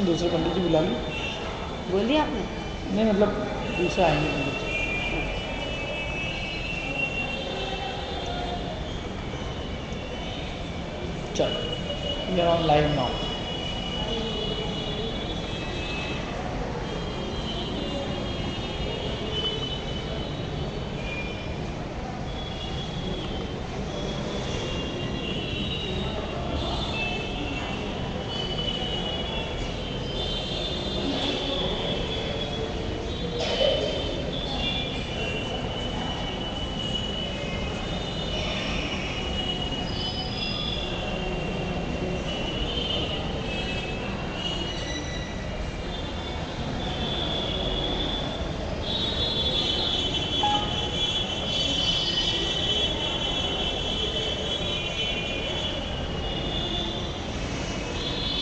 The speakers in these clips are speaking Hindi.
दूसरे पंडित जी बुला लें। बोल दिया आपने? नहीं मतलब दूसरे आएंगे पंडित जी। चलो we are on live now.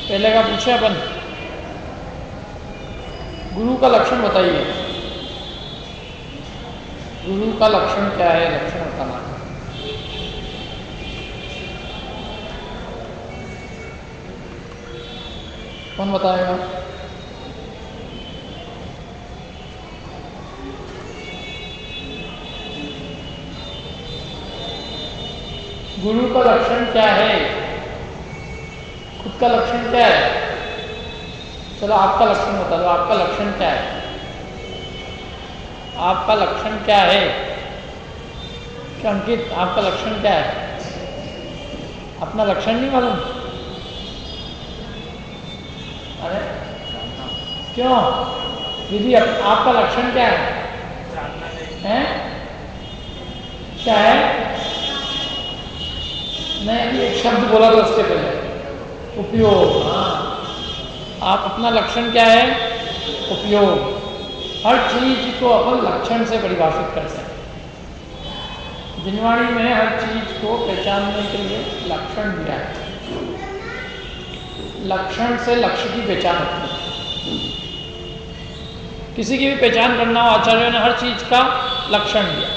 पहले का पूछे अपन, गुरु का लक्षण बताइए। गुरु का लक्षण क्या है? लक्षण बताना। कौन बताएगा? गुरु का लक्षण क्या है? खुद का लक्षण क्या है? चलो आपका लक्षण बता दो, आपका लक्षण क्या है? आपका लक्षण क्या है? क्या अंकित आपका लक्षण क्या है? अपना लक्षण नहीं मालूम? अरे क्यों दीदी, आपका लक्षण क्या है? हैं? क्या है? नहीं एक शब्द बोला था उसके पहले, उपयोग। हाँ, आप अपना लक्षण क्या है? उपयोग। हर चीज को अपन लक्षण से परिभाषित करते हैं। जिनवाणी में हर चीज को पहचानने के लिए लक्षण दिया है। लक्षण से लक्ष्य की पहचान होती है। किसी की भी पहचान करना हो, आचार्यों ने हर चीज का लक्षण दिया।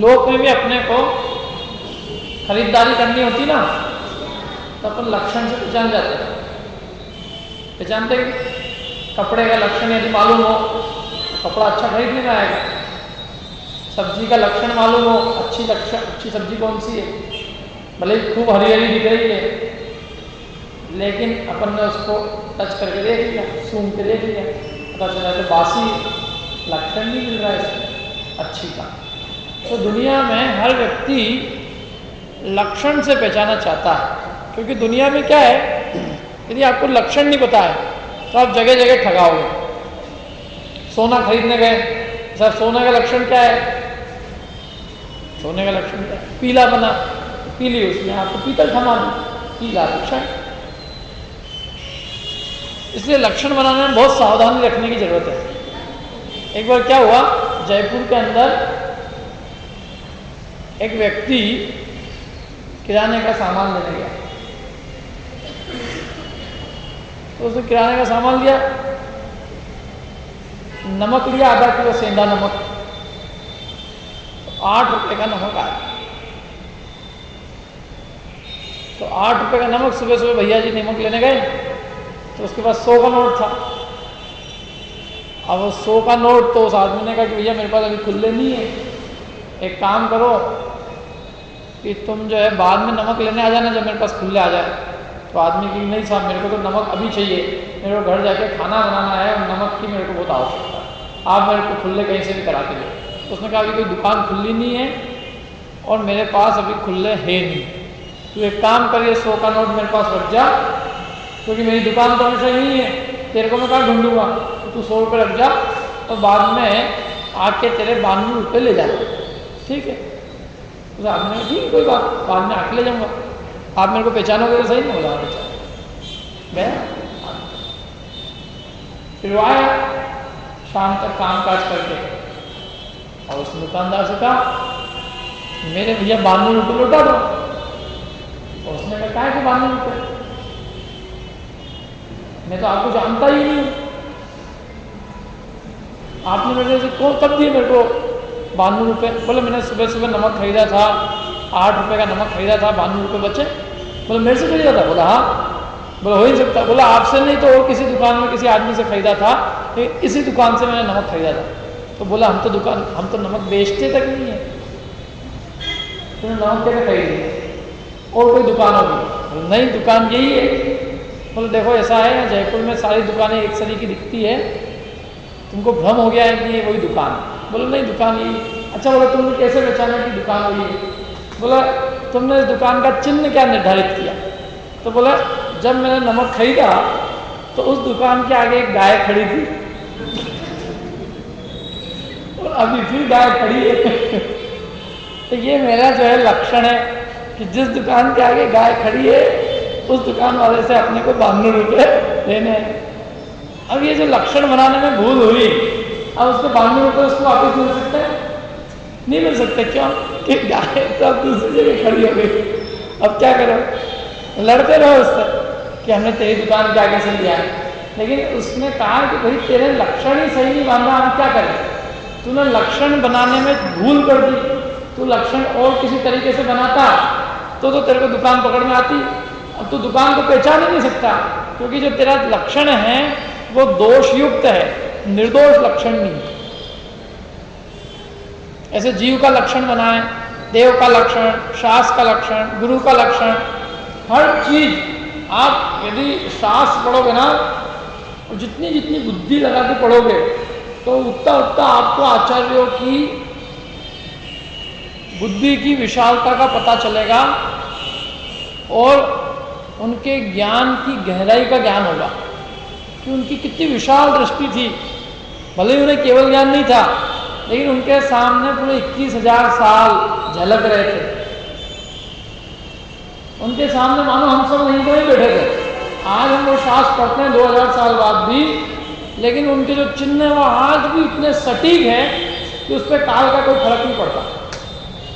लोक में भी अपने को खरीदारी करनी होती ना, तो अपन लक्षण से पहचान जाते हैं। पहचानते हैं कपड़े का लक्षण यदि मालूम हो, कपड़ा अच्छा खरीद लेना आएगा। सब्जी का लक्षण मालूम हो, अच्छी सब्जी कौन सी है, भले ही खूब हरी हरी दिख रही है, लेकिन अपन ने उसको टच करके देख लिया, सूंघ के देख लिया, पता चला तो बासी, लक्षण नहीं मिल रहा है इसमें अच्छी का। तो दुनिया में हर व्यक्ति लक्षण से पहचाना चाहता है, क्योंकि दुनिया में क्या है, यदि आपको लक्षण नहीं पता है तो आप जगह जगह ठगाओगे। सोना खरीदने गए, सर सोने का लक्षण क्या है? सोने का लक्षण क्या है? पीला बना, पीली, उसमें आपको पीतल थमा दी, पीला लक्षण। इसलिए लक्षण बनाने में बहुत सावधानी रखने की जरूरत है। एक बार क्या हुआ, जयपुर के अंदर एक व्यक्ति किराने का सामान लेने गया, तो उसने किराने का सामान लिया, नमक लिया आधा किलो सेंधा नमक, 8 रुपए का नमक आया। तो 8 रुपए का नमक, सुबह सुबह भैया जी नमक लेने गए, तो उसके पास 100 का नोट था। अब वो 100 का नोट, तो उस आदमी ने कहा कि भैया मेरे पास अभी खुले नहीं है, एक काम करो कि तुम जो है बाद में नमक लेने आ जाना जब मेरे पास खुले आ जाए। तो आदमी की नहीं साहब, मेरे को तो नमक अभी चाहिए, मेरे को घर जाके खाना बनाना है और नमक की मेरे को बहुत आवश्यकता है, आप मेरे को खुले कहीं से भी करा के दो। तो उसने कहा कि कोई दुकान खुली नहीं है और मेरे पास अभी खुले है नहीं, तो एक काम करिए 100 का नोट मेरे पास रख जा, क्योंकि मेरी दुकान तो हमेशा यही है, तेरे को मैं कहाँ ढूंढूंगा, तो तू 100 रुपये रख जा और बाद में आके तेरे 92 रुपये ले जाना, ठीक है? उस आदमी ने ठीक कोई बात, बाद में आके ले जाऊँगा, आप मेरे को पहचानोगे तो सही नहीं होगा पहचान गया। फिर वो आया शाम तक काम काज करके, और उस दुकानदार से कहा मेरे भैया 92 रुपये लौटा दो। और उसने कहा कि 92 रुपये, मैं तो आपको जानता ही नहीं हूँ, आपने मेरे से कौन कब दिए मेरे को 92 रुपये? बोले मैंने सुबह सुबह नमक खरीदा था, 8 रुपये का नमक खरीदा था, 92 रुपये बचे। बोले मेरे से खरीदा था? बोला हाँ। बोला हो ही नहीं सकता। बोला आपसे नहीं तो और किसी दुकान में किसी आदमी से खरीदा था, लेकिन इसी दुकान से मैंने नमक खरीदा था। तो बोला हम तो नमक बेचते तक नहीं है, तुमने नमक कैसे खरीद लिया? और कोई दुकान होगी? नहीं, दुकान यही है। बोले देखो ऐसा है, जयपुर में सारी दुकानें एक सरी की दिखती है, तुमको भ्रम हो गया है कि ये वही दुकान है। बोले नहीं, दुकान यही। अच्छा, बोला तुमने कैसे पहचाना कि दुकान वही है? बोला तुमने इस दुकान का चिन्ह क्या निर्धारित किया? तो बोला जब मैंने नमक खरीदा तो उस दुकान के आगे एक गाय खड़ी थी और अभी फिर गाय खड़ी है। तो ये मेरा जो है लक्षण है कि जिस दुकान के आगे गाय खड़ी है उस दुकान वाले से अपने को 92 रुपये लेने हैं। अब ये जो लक्षण बनाने में भूल हुई, अब उसको 92 रुपये उसको वापस मिल सकते हैं? नहीं मिल सकते। क्यों? कि गाय तो अब दूसरी जगह खड़ी हो गई। अब क्या करो? लड़ते रहो उससे कि हमने तेरी दुकान के आगे से लिया है, लेकिन उसने कहा कि भाई तेरे लक्षण ही सही नहीं मानना, हम क्या करें? तूने लक्षण बनाने में भूल कर दी। तू लक्षण और किसी तरीके से बनाता तो तेरे को दुकान पकड़ में आती। अब तू दुकान को पहचान ही नहीं सकता, क्योंकि जो तेरा लक्षण है वो दोषयुक्त है, निर्दोष लक्षण नहीं। ऐसे जीव का लक्षण बनाए, देव का लक्षण, शास्त्र का लक्षण, गुरु का लक्षण, हर चीज आप यदि शास्त्र पढ़ोगे ना और जितनी जितनी बुद्धि लगा के पढ़ोगे तो उतना उतना आपको आचार्यों की बुद्धि की विशालता का पता चलेगा और उनके ज्ञान की गहराई का ज्ञान होगा कि उनकी कितनी विशाल दृष्टि थी। भले ही उन्हें केवल ज्ञान नहीं था, लेकिन उनके सामने पूरे 21,000 साल झलक रहे थे। उनके सामने मानो हम सब नहीं कहीं बैठे थे। आज हम वो शास्त्र पढ़ते हैं 2000 साल बाद भी, लेकिन उनके जो चिन्ह है वो आज भी इतने सटीक है कि उस पर काल का कोई फर्क नहीं पड़ता।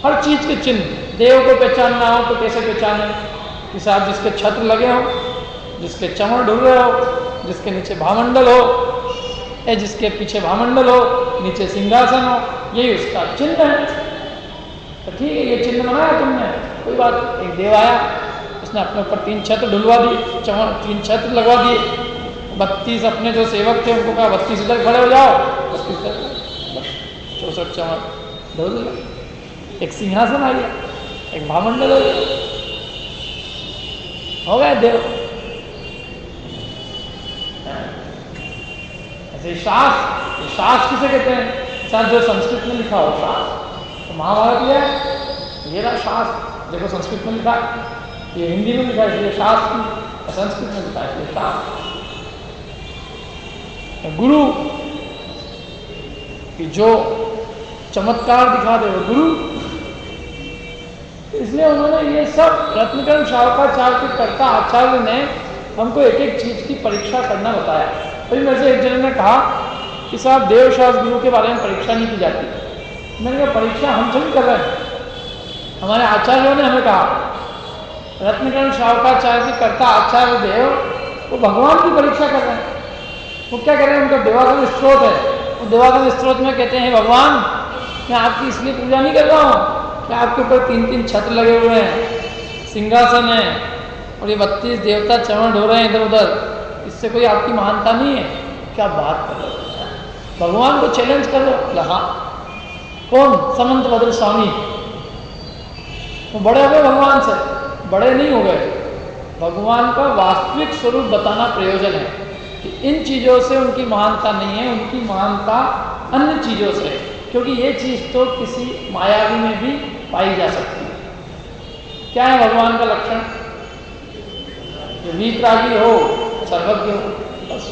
हर चीज के चिन्ह, देव को पहचानना हो तो कैसे पहचाने? कि साहब जिसके छत्र लगे हो, जिसके चमड़ ढुल रहे हो, जिसके नीचे भामंडल हो, या जिसके पीछे भामंडल हो, नीचे सिंहासन हो, यही उसका चिन्ह है। तो ठीक है, ये चिन्ह बनाया तुमने, कोई बात। एक देव आया, उसने अपने ऊपर 3 छत्र ढुलवा दिए, चमड़ 3 छत्र लगवा दिए। 32 अपने जो सेवक थे उनको कहा 32 इधर खड़े हो जाओ, 64 चमड़ ढुल दिया। एक सिंहासन आ गया, एक भामंडल हो गया देव। ऐसे शास्त्र किसे कहते हैं? शास्त्र जो संस्कृत में लिखा हो शास्त्र, तो महाभारत लिया है, ये रहा शास्त्र। देखो संस्कृत में लिखा, ये हिंदी में लिखा है इसलिए शास्त्र, संस्कृत में लिखा है इसलिए शास्त्र। गुरु कि जो चमत्कार दिखा दे वो गुरु, इसलिए उन्होंने ये सब रत्नकर्ण शावकाचार्य के कर्ता आचार्य ने हमको एक एक चीज की परीक्षा करना बताया। फिर मेरे से एक जन ने कहा कि साहब देव शास्त्र गुरु के बारे में परीक्षा नहीं की जाती। मैंने कहा परीक्षा हम सभी कर रहे हैं, हमारे आचार्यों ने हमें कहा। रत्नकर्ण शावकाचार्य के कर्ता आचार्य देव वो भगवान की परीक्षा कर रहे हैं। वो क्या कर रहे हैं? उनका देवागम स्त्रोत है, वो देवागम स्त्रोत में कहते हैं भगवान मैं आपकी इसलिए पूजा नहीं कर रहा हूँ कि आपके ऊपर 3-3 छत्र लगे हुए हैं, सिंहासन है और ये 32 देवता चमड़ ढो रहे हैं इधर उधर, इससे कोई आपकी महानता नहीं है? क्या बात कर रहे हो? भगवान को चैलेंज कर लो। हाँ, कौन? समंत भद्र स्वामी। वो बड़े हो गए भगवान से? बड़े नहीं हो गए। भगवान का वास्तविक स्वरूप बताना प्रयोजन है कि इन चीज़ों से उनकी महानता नहीं है, उनकी महानता अन्य चीज़ों से, क्योंकि ये चीज़ तो किसी मायावी में भी पाई जा सकती है। क्या है भगवान का लक्षण? वीतरागी हो, सर्वज्ञ हो, बस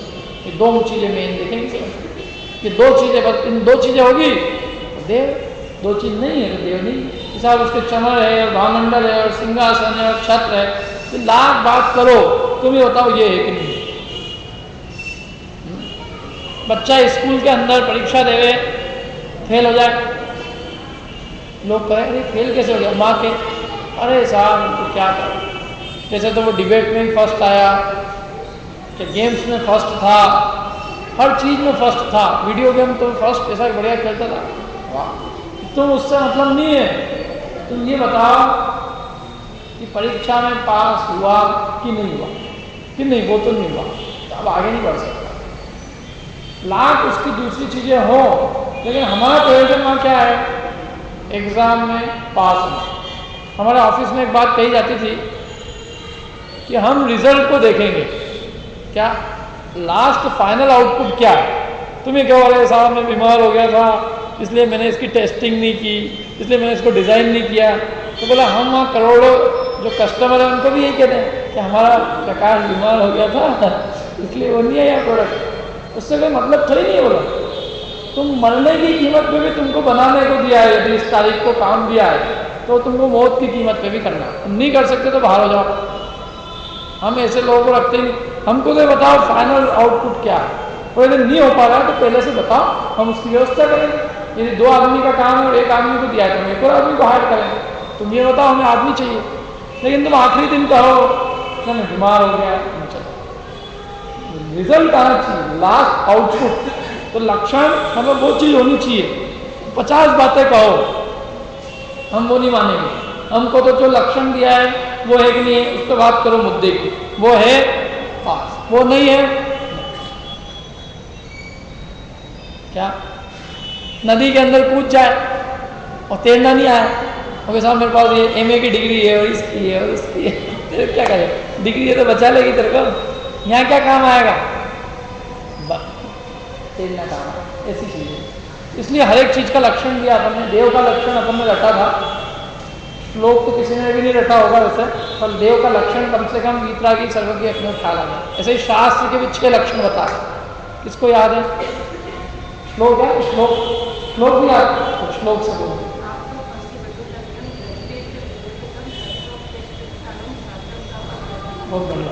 ये 2 चीज़ें मेन देखेंगे। ये 2 चीज़ें, बस इन 2 चीज़ें होगी तो देव। 2 चीज़ नहीं है तो देव नहीं। साहब उसके चमर है और भामंडल है और सिंहासन है और छत्र है, तो लाख बात करो, तुम ही बताओ ये है कि नहीं। बच्चा स्कूल के अंदर परीक्षा देवे, फेल हो जाए, लोग कहें अरे फेल कैसे हो गया? माँ के अरे साहब तो क्या करें, जैसे तो वो डिबेट में भी फर्स्ट आया, कि गेम्स में फर्स्ट था, हर चीज़ में फर्स्ट था, वीडियो गेम तो फर्स्ट ऐसा बढ़िया खेलता था। वाह, तुम उससे मतलब नहीं है। तुम ये बताओ कि परीक्षा में पास हुआ कि नहीं हुआ? कि नहीं वो तो नहीं हुआ, तो अब आगे नहीं बढ़ सकता। लाख उसकी दूसरी चीज़ें हों, लेकिन हमारा प्रयोजन वहाँ क्या है? एग्ज़ाम में पास होना। हमारे ऑफिस में एक बात कही जाती थी कि हम रिजल्ट को देखेंगे, क्या लास्ट फाइनल आउटपुट क्या है। तुम्हें क्या बोले साहब मैं बीमार हो गया था इसलिए मैंने इसकी टेस्टिंग नहीं की, इसलिए मैंने इसको डिज़ाइन नहीं किया। तो बोला हम वहाँ करोड़ों जो कस्टमर है उनको भी यही कहते हैं कि हमारा प्रकाश बीमार हो गया था इसलिए वो नहीं आया प्रोडक्ट। उससे कोई मतलब थोड़ी नहीं है। बोला तुम मरने की कीमत पे भी तुमको बनाने को दिया है, यदि इस तारीख को काम दिया है तो तुमको मौत की कीमत पे भी करना। तुम नहीं कर सकते तो बाहर हो जाओ। हम ऐसे लोगों को रखते नहीं। हमको तो बताओ फाइनल आउटपुट क्या है, और यदि नहीं हो पा रहा है तो पहले से बताओ, हम उसकी व्यवस्था करेंगे। यदि 2 आदमी का काम है और 1 आदमी को दिया है तो हम 1 और आदमी को हायर करेंगे। तुम ये बताओ हमें आदमी चाहिए, लेकिन तुम आखिरी दिन कहो ना मैं बीमार हो गया। चलो रिजल्ट आना चाहिए, लास्ट आउटपुट। तो लक्षण हमें वो चीज़ होनी चाहिए। 50 बातें कहो हम वो नहीं मानेंगे। हमको तो जो लक्षण दिया है वो है कि नहीं है, उस पर बात करो मुद्दे की। वो है पास, वो नहीं है क्या? नदी के अंदर कूद जाए और तैरना नहीं आया, और साहब मेरे पास ये MA की डिग्री है और इसकी है और इसकी है, तेरे क्या करे? डिग्री है तो बचा लेगी तेरे को, यहाँ क्या काम आएगा? तैरना काम ऐसी चीज़ है। इसलिए हर एक चीज़ का लक्षण दिया अपन ने। देव का लक्षण अपन ने रटा था, श्लोक तो किसी ने भी नहीं रटा होगा वैसे, पर देव का लक्षण कम से कम वीतरागी सर्वज्ञ अपने ख्याल आ गया। ऐसे ही शास्त्र के भी 6 लक्षण बताए। किसको याद है? श्लोक है, श्लोक भी याद, तो श्लोक से बोलो। बहुत बढ़िया,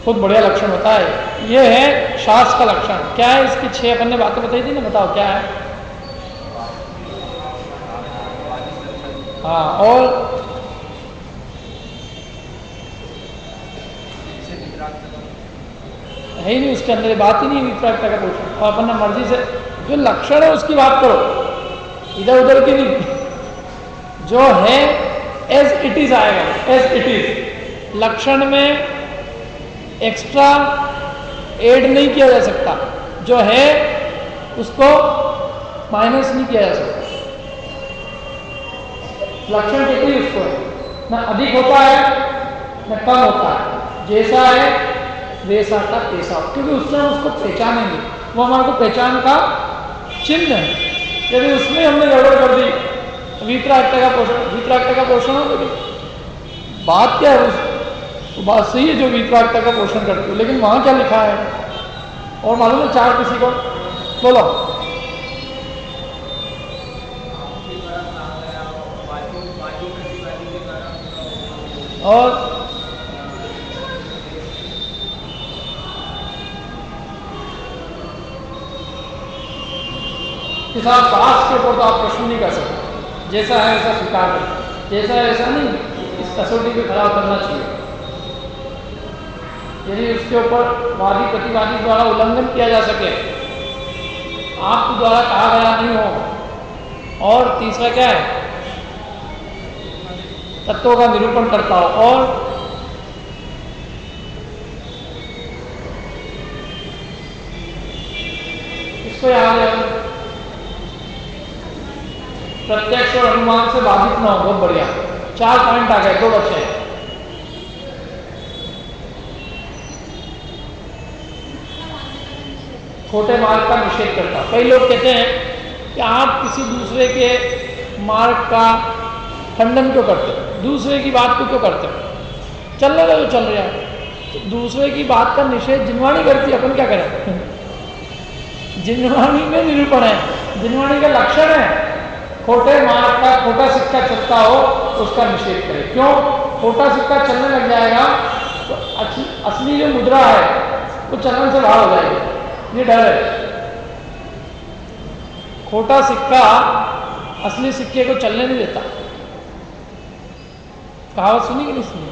बहुत बढ़िया लक्षण होता है। ये है शास्त्र का लक्षण। क्या है इसकी 6 अपन ने बातें बताई थी ना, बताओ क्या है? हाँ, और है ही नहीं उसके अंदर, बात ही नहीं विपरीतता का पोषण। और अपन मर्जी से जो लक्षण है उसकी बात करो, इधर उधर की नहीं। जो है एज इट इज आएगा, एज इट इज। लक्षण में एक्स्ट्रा ऐड नहीं किया जा सकता, जो है उसको माइनस नहीं किया जा सकता। लक्षण कितनी उसको है, ना अधिक होता है ना कम होता है, जैसा है वैसा का तैसा, क्योंकि उससे हम उसको पहचानेंगे, वो हमारे को पहचान का चिन्ह है। यदि उसमें हमने गड़बड़ कर दी, वीतरागता का पोषण हो, लेकिन बात क्या है? तो बात सही है जो वीतरागता का पोषण करती हो, लेकिन वहाँ क्या लिखा है? और मालूम है 4 किसी को? बोलो। और किसान पास के ऊपर तो आप प्रश्न नहीं कर सकते, जैसा है वैसा स्वीकार करें, जैसा है वैसा नहीं, इस कसौटी पे खड़ा करना चाहिए। यदि उसके ऊपर वादी प्रतिवादी द्वारा उल्लंघन किया जा सके, आपके द्वारा कहा गया नहीं हो, और तीसरा क्या है? तत्वों का निरूपण करता हो, और इसको याद है प्रत्यक्ष और अनुमान से बाधित ना हो। बहुत बढ़िया, 4 पॉइंट आ गए, 2 बचे हैं। खोटे मार्ग का निषेध करता। कई लोग कहते हैं कि आप किसी दूसरे के मार्ग का खंडन क्यों करते हो, दूसरे की बात को क्यों करते हो? चलने दो जो चल रहा है। दूसरे की बात का निषेध जिनवाणी करती है, अपन क्या करें? जिनवाणी में निरूपण है, जिनवाणी का लक्षण है खोटे मार्ग का, खोटा सिक्का चलता हो तो उसका निषेध करें। क्यों? खोटा सिक्का चलने लग जाएगा तो असली जो मुद्रा है वो चलन से बाहर हो जाएगी, ये डर है। खोटा सिक्का असली सिक्के को चलने नहीं देता। कहावत सुनी कि नहीं सुनी?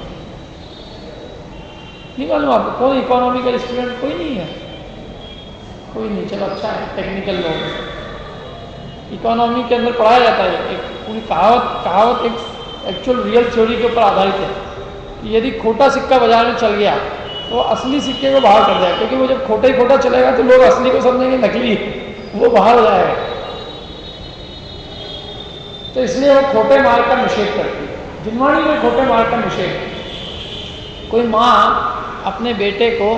नहीं मालूम आपको? कौन इकोनॉमिकल स्टूडेंट? कोई नहीं है, कोई नहीं। चलो अच्छा है, टेक्निकल लोग। इकोनॉमी के अंदर पढ़ाया जाता है एक पूरी कहावत एक एक्चुअल रियल थ्योरी के ऊपर आधारित है कि यदि खोटा सिक्का बाजार में चल गया वो असली सिक्के को बाहर कर देगा, क्योंकि वो जब खोटा ही खोटा चलेगा तो लोग असली को समझेंगे नकली, वो बाहर हो जाएगा। तो इसलिए वो खोटे माल का निषेध करती है। जिनवाणी में खोटे माल का निषेध। कोई माँ अपने बेटे को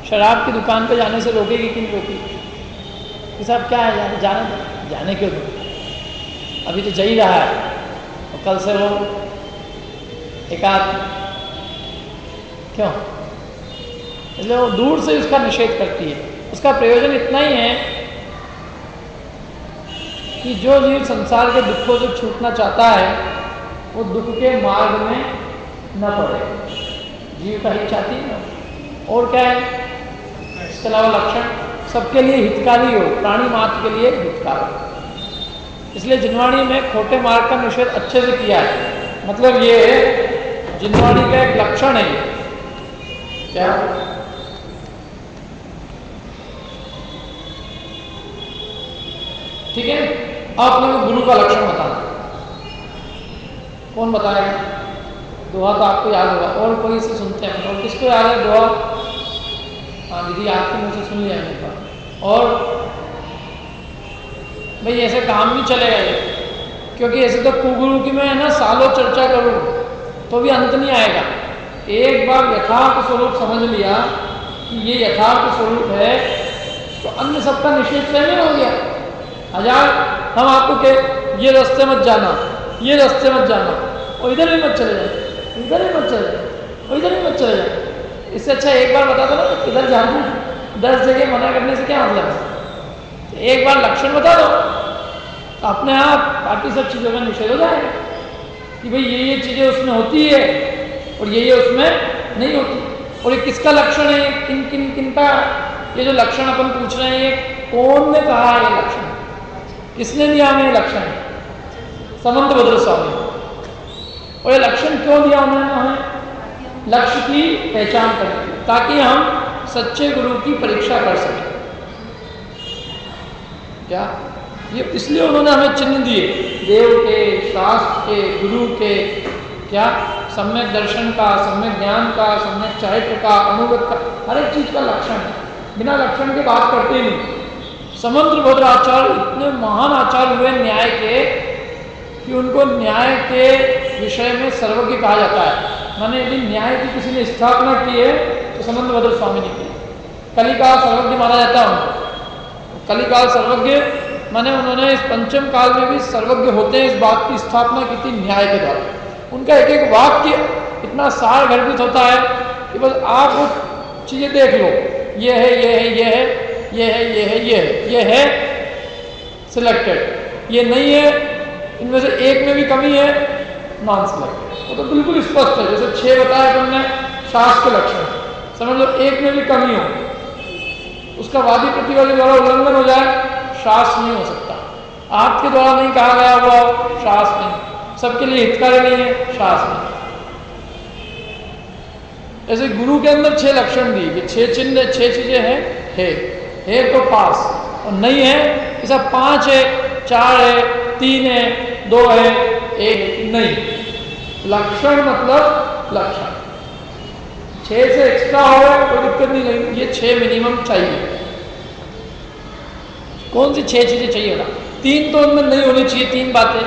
शराब की दुकान पे जाने से रोकेगी कि नहीं रोकेगी? कि साहब क्या है, जाने क्यों दो, अभी तो जा ही रहा है, और कल से वो एकाध क्यों, इसलिए वो दूर से उसका निषेध करती है। उसका प्रयोजन इतना ही है कि जो जीव संसार के दुखों से छूटना चाहता है वो दुख के मार्ग में न पड़े, जीव का हित चाहती है ना। और क्या है इसके अलावा लक्षण? सबके लिए हितकारी हो, प्राणी मात्र के लिए हितकारी। इसलिए जिनवाणी में खोटे मार्ग का निषेध अच्छे से किया है। मतलब ये जिनवाणी का एक लक्षण है। क्या? ठीक है, आप लोग गुरु का लक्षण बताना। कौन बताएगा? दोहा तो आपको याद होगा, और कोई से सुनते हैं? और किसको याद है दोहा? हाँ दीदी, आपके मुंह से सुन लिया मेरे पास। और भाई ऐसे काम नहीं चलेगा ये, क्योंकि ऐसे तो कुगुरु की मैं ना सालों चर्चा करूं तो भी अंत नहीं आएगा। एक बार यथार्थ स्वरूप समझ लिया कि ये यथार्थ स्वरूप है तो अन्य सबका निषेध पहले हो गया। हजार हम आपको कह ये रास्ते मत जाना, ये रास्ते मत जाना, और इधर ही मत चले जाए, इधर ही मत चले जाए, और इधर ही मत चले जाए। इससे अच्छा एक बार बता दो ना इधर जाना, 10 जगह मना करने से क्या मतलब है? तो एक बार लक्षण बता दो तो अपने आप बाकी सब चीज़ों का निषेध हो जाएगा कि भाई ये चीज़ें उसमें होती है और ये उसमें नहीं होती। और ये किसका लक्षण है, किन किन किन का? ये जो लक्षण अपन पूछ रहे हैं ये कौन ने कहा है? ये लक्षण किसने दिया हमें? लक्षण समंतभद्र स्वामी। और ये लक्षण क्यों दिया उन्होंने हमें? लक्ष्य की पहचान करके, ताकि हम सच्चे गुरु की परीक्षा कर सकें। क्या ये इसलिए उन्होंने हमें चिन्ह दिए, देव के, शास्त्र के, गुरु के, क्या सम्यक दर्शन का, सम्यक ज्ञान का, सम्यक चारित्र का, अनुगत का, हर एक चीज का लक्षण है। बिना लक्षण के बात करते नहीं। समंतभद्र आचार्य इतने महान आचार्य हुए न्याय के कि उनको न्याय के विषय में सर्वज्ञ कहा जाता है। माने यदि न्याय की किसी ने स्थापना की है तो समंतभद्र स्वामी ने की। कलिकाल सर्वज्ञ माना जाता है उनको। कलिकाल सर्वज्ञ माने उन्होंने इस पंचम काल में भी सर्वज्ञ होते हैं, इस बात की स्थापना की थी न्याय के द्वारा। उनका एक एक वाक्य इतना सार गर्भित होता है कि बस आप वो चीजें देख लो, ये है, ये है, ये है, ये है, ये है, ये है, ये है सिलेक्टेड, ये नहीं है, इनमें से एक में भी कमी है, नॉन सिलेक्टेड। वो तो बिल्कुल स्पष्ट है। जैसे 6 बताया तुमने शास्त्र के लक्षण, समझ लो एक में भी कमी हो, उसका वादी प्रतिवादी द्वारा उल्लंघन हो जाए, शास्त्र नहीं हो सकता। आपके द्वारा नहीं कहा गया हुआ शास्त्र नहीं, सबके लिए हितकारी नहीं है, शास्त्र नहीं। ऐसे गुरु के अंदर 6 लक्षण दिए कि 6 चिन्ह, 6 चीजें हैं, है तो पास, और नहीं है कि सब 5 है, 4 है, 3 है, 2 है, 1 नहीं। लक्षण मतलब लक्षण 6 से एक्स्ट्रा हो कोई दिक्कत नहीं, ये 6 मिनिमम चाहिए। कौन सी 6 चीजें चाहिए ना? 3 तो उनमें नहीं होनी चाहिए, 3 बातें,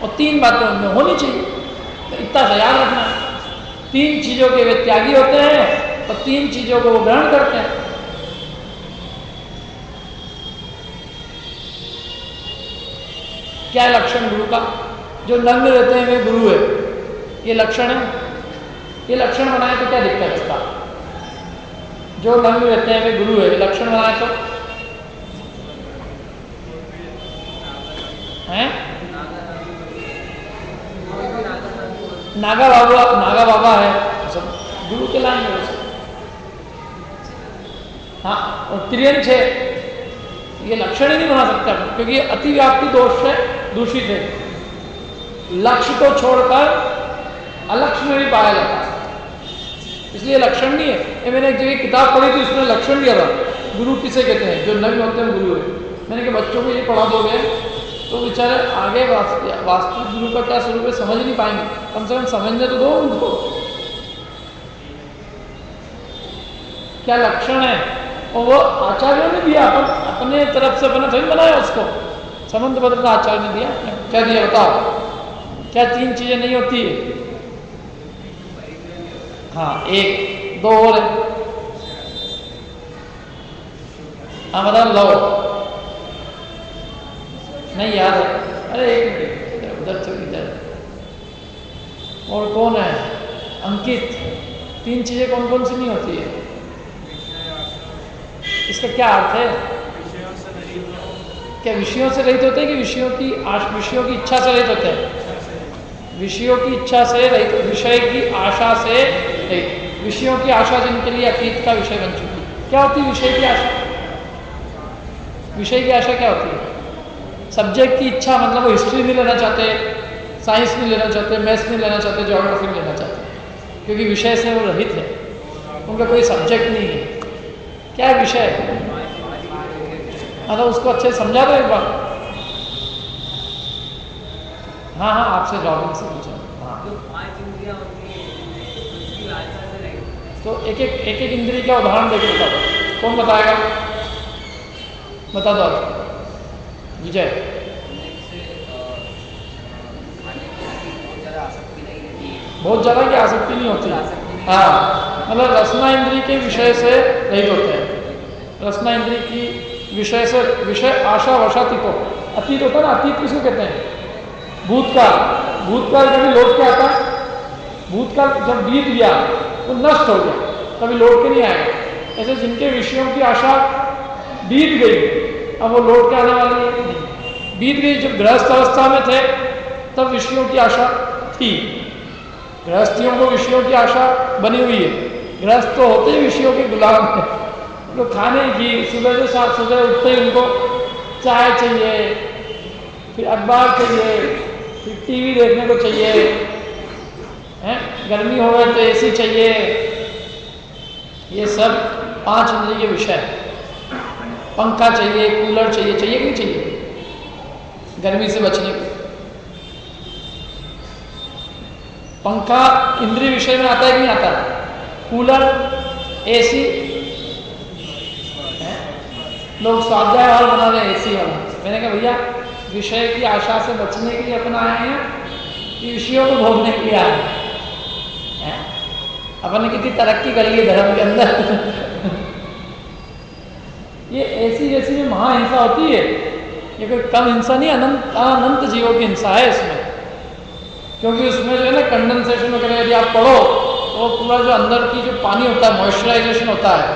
और 3 बातें उनमें होनी चाहिए। तो इतना सा याद रखना, 3 चीजों के वे त्यागी होते हैं और 3 चीजों को वो ग्रहण करते हैं। क्या है लक्षण गुरु का? जो नग्न रहते हैं वे गुरु है, ये लक्षण है। ये लक्षण बनाए तो क्या दिक्कत है इसका? जो नग्न रहते हैं वे गुरु है, ये लक्षण बनाए तो हैं? नागा बाबा है, सब गुरु के लाइन में। हाँ, और त्रियंश है, ये लक्षण ही नहीं बना सकता, क्योंकि ये अतिव्याप्ति दोष से दूषित है। लक्ष्य को छोड़कर अलक्ष्य में भी पाया जाता है, इसलिए लक्षण नहीं है। ये मैंने एक जगह किताब पढ़ी थी, उसमें लक्षण दिया था गुरु किसे कहते हैं, जो नग्न होते हैं गुरु है। मैंने कहा बच्चों को ये पढ़ा दोगे तो बेचारे आगे वास्तविक गुरु का क्या स्वरूप है समझ नहीं पाएंगे, कम से कम समझने तो दो उनको। क्या लक्षण है, और वो आचार्यों ने दिया, अपने तरफ से अपने थोड़ी बनाया उसको। संबंध पत्र का आचार्य ने दिया, क्या दिया बताओ, क्या 3 चीजें नहीं होती है? हाँ, 1 2 और है। हाँ बताओ, लो नहीं याद है, अरे 1 मिनट, उधर से इधर। और कौन है? अंकित। 3 चीजें कौन कौन सी नहीं होती है? इसका क्या अर्थ है? क्या विषयों से रहित होते हैं कि विषयों की इच्छा से रहित होते हैं? विषयों की इच्छा से रहित, विषय की आशा से रहित। विषयों की आशा जिनके लिए अतीत का विषय बन चुकी। क्या होती है विषय की आशा? विषय की आशा क्या होती है? सब्जेक्ट की इच्छा, मतलब वो हिस्ट्री नहीं लेना चाहते, साइंस नहीं लेना चाहते, मैथ्स नहीं लेना चाहते, ज्योग्राफी नहीं लेना चाहते, क्योंकि विषय से वो रहित है, उनका कोई सब्जेक्ट नहीं है। क्या है विषय? मतलब उसको अच्छे से समझा दो एक बार। हाँ हाँ, आपसे जॉबिंग से पूछा। हाँ, तो एक एक इंद्रिय का उदाहरण देके बता दो। कौन बताएगा? बता दो आज। विजय। बहुत ज़्यादा की आसक्ति नहीं होती। हाँ, मतलब रसना इंद्रिय के विषय से रहित होते हैं। रसना इंद्रिय की विषय से, विषय आशा वशातीत हो। अतीत होता है ना, अतीत किसको कहते हैं? भूतकाल। भूतकाल कभी लौट के आता? भूतकाल जब बीत गया वो नष्ट हो गया, कभी लौट के नहीं आएगा। ऐसे जिनके विषयों की आशा बीत गई, अब वो लौट के आने वाली है। बीत गई, जब गृहस्थ अवस्था में थे तब विषयों की आशा थी। गृहस्थियों को विषयों की आशा बनी हुई है। गृहस्थ तो होते ही विषयों के गुलाम है। उनको खाने की, सुबह से साथ सुबह उठते ही उनको चाय चाहिए, फिर अखबार चाहिए, फिर टीवी देखने को चाहिए, हैं, गर्मी हो गए तो एसी चाहिए। ये सब 5 इंद्रिय के विषय है। पंखा चाहिए, कूलर चाहिए, चाहिए कि नहीं चाहिए गर्मी से बचने को? पंखा इंद्रिय विषय में आता है कि नहीं आता? कूलर, एसी, लोग स्वाध्याय हॉल बना रहे हैं एसी वाला। मैंने कहा भैया, विषय की आशा से बचने के लिए अपन आए हैं कि विषयों को भोगने के लिए आए हैं? अपन ने कितनी तरक्की कर ली धर्म के अंदर। ये ऐसी जैसी में महाहिंसा होती है, ये कोई कम हिंसा नहीं, अनंत जीवों की हिंसा है इसमें। क्योंकि उसमें जो है ना कंडेंसेशन वगैरह यदि आप पढ़ो तो पूरा जो अंदर की जो पानी होता है, मॉइस्चराइजेशन होता है,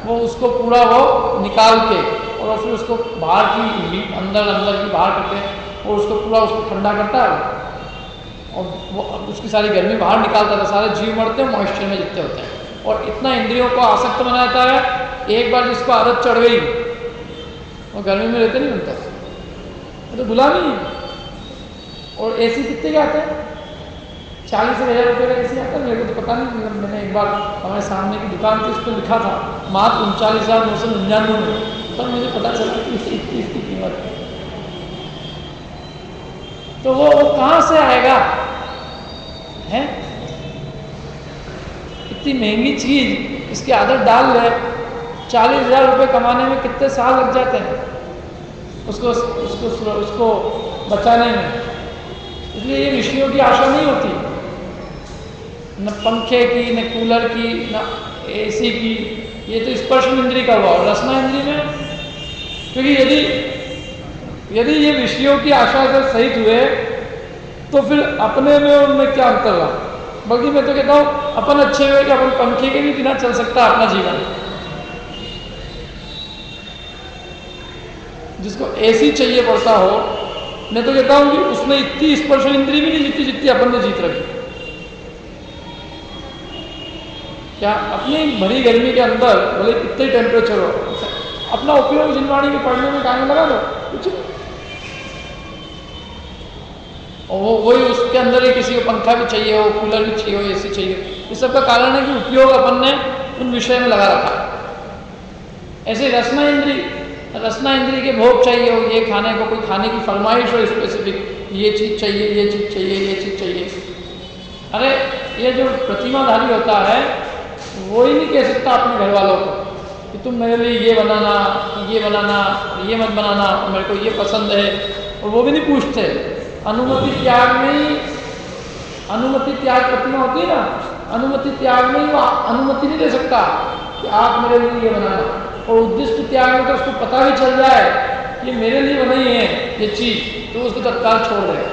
वो उसको पूरा वो निकाल के और फिर उसको बाहर की अंदर की बाहर करके और उसको पूरा उसको ठंडा करता है और वो उसकी सारी गर्मी बाहर निकालता है। सारे जीव मरते हैं मॉइस्चर में जितने होते हैं। और इतना इंद्रियों को आसक्त बनाता है, एक बार जिसको आदत चढ़ गई वो गर्मी में रहते नहीं बनता, वो तो गुलामी है। और एसी कितने के आते हैं? 40,000 रुपये का एसी आता है। मेरे को तो पता नहीं, मैंने एक बार हमारे सामने की दुकान थी, उस पर लिखा था मात्र 39,999 में, तब मुझे पता चला कि इसकी कीमत है। तो वो कहाँ से आएगा? है इतनी महंगी चीज, इसकी आदत डाल ले, 40,000 रुपये कमाने में कितने साल लग जाते हैं उसको बचाने में। इसलिए ये विषयों की आशा नहीं होती, न पंखे की, न कूलर की, न एसी की। ये तो स्पर्श इंद्रिय का हुआ। और रसना इंद्रिय में, क्योंकि यदि ये विषयों की आशा से सहित हुए तो फिर अपने में उनमें क्या अंतर रहा? बल्कि मैं तो कहता हूँ अपन अच्छे हुए कि अपन पंखे के भी बिना चल सकता अपना जीवन। जिसको एसी चाहिए पड़ता हो, मैं तो कहता हूँ कि उसने इतनी स्पर्श इंद्रिय भी नहीं जीती जितनी अपन ने जीत रखी। क्या अपनी भरी गर्मी के अंदर भले कितने टेम्परेचर हो, अपना उपयोग जिनवाणी के पढ़ने में काम लगा दो, कुछ और वही उसके अंदर ही किसी को पंखा भी चाहिए हो, कूलर भी चाहिए हो, एसी चाहिए। इस सब का कारण है कि उपयोग अपन ने उन विषय में लगा रखा। ऐसे रसना इंद्रिय के भोग चाहिए हो, ये खाने को, कोई खाने की फरमाइश हो स्पेसिफिक, ये चीज़ चाहिए, ये चीज़ चाहिए, ये चीज़ चाहिए। अरे ये जो प्रतिमाधारी होता है वो ही नहीं कह सकता अपने घर वालों को कि तुम मेरे लिए ये बनाना, ये मत बनाना, मेरे को ये पसंद है, और वो भी नहीं पूछते। अनुमति त्याग में ही, अनुमति त्याग प्रतिमा होती है ना, अनुमति त्याग में ही वो अनुमति नहीं दे सकता कि आप मेरे लिए ये बनाना, और उद्दिष्ट त्याग में तो उसको पता भी चल जाए कि मेरे लिए बनाई है ये चीज, तो उसको तत्काल छोड़ देगा।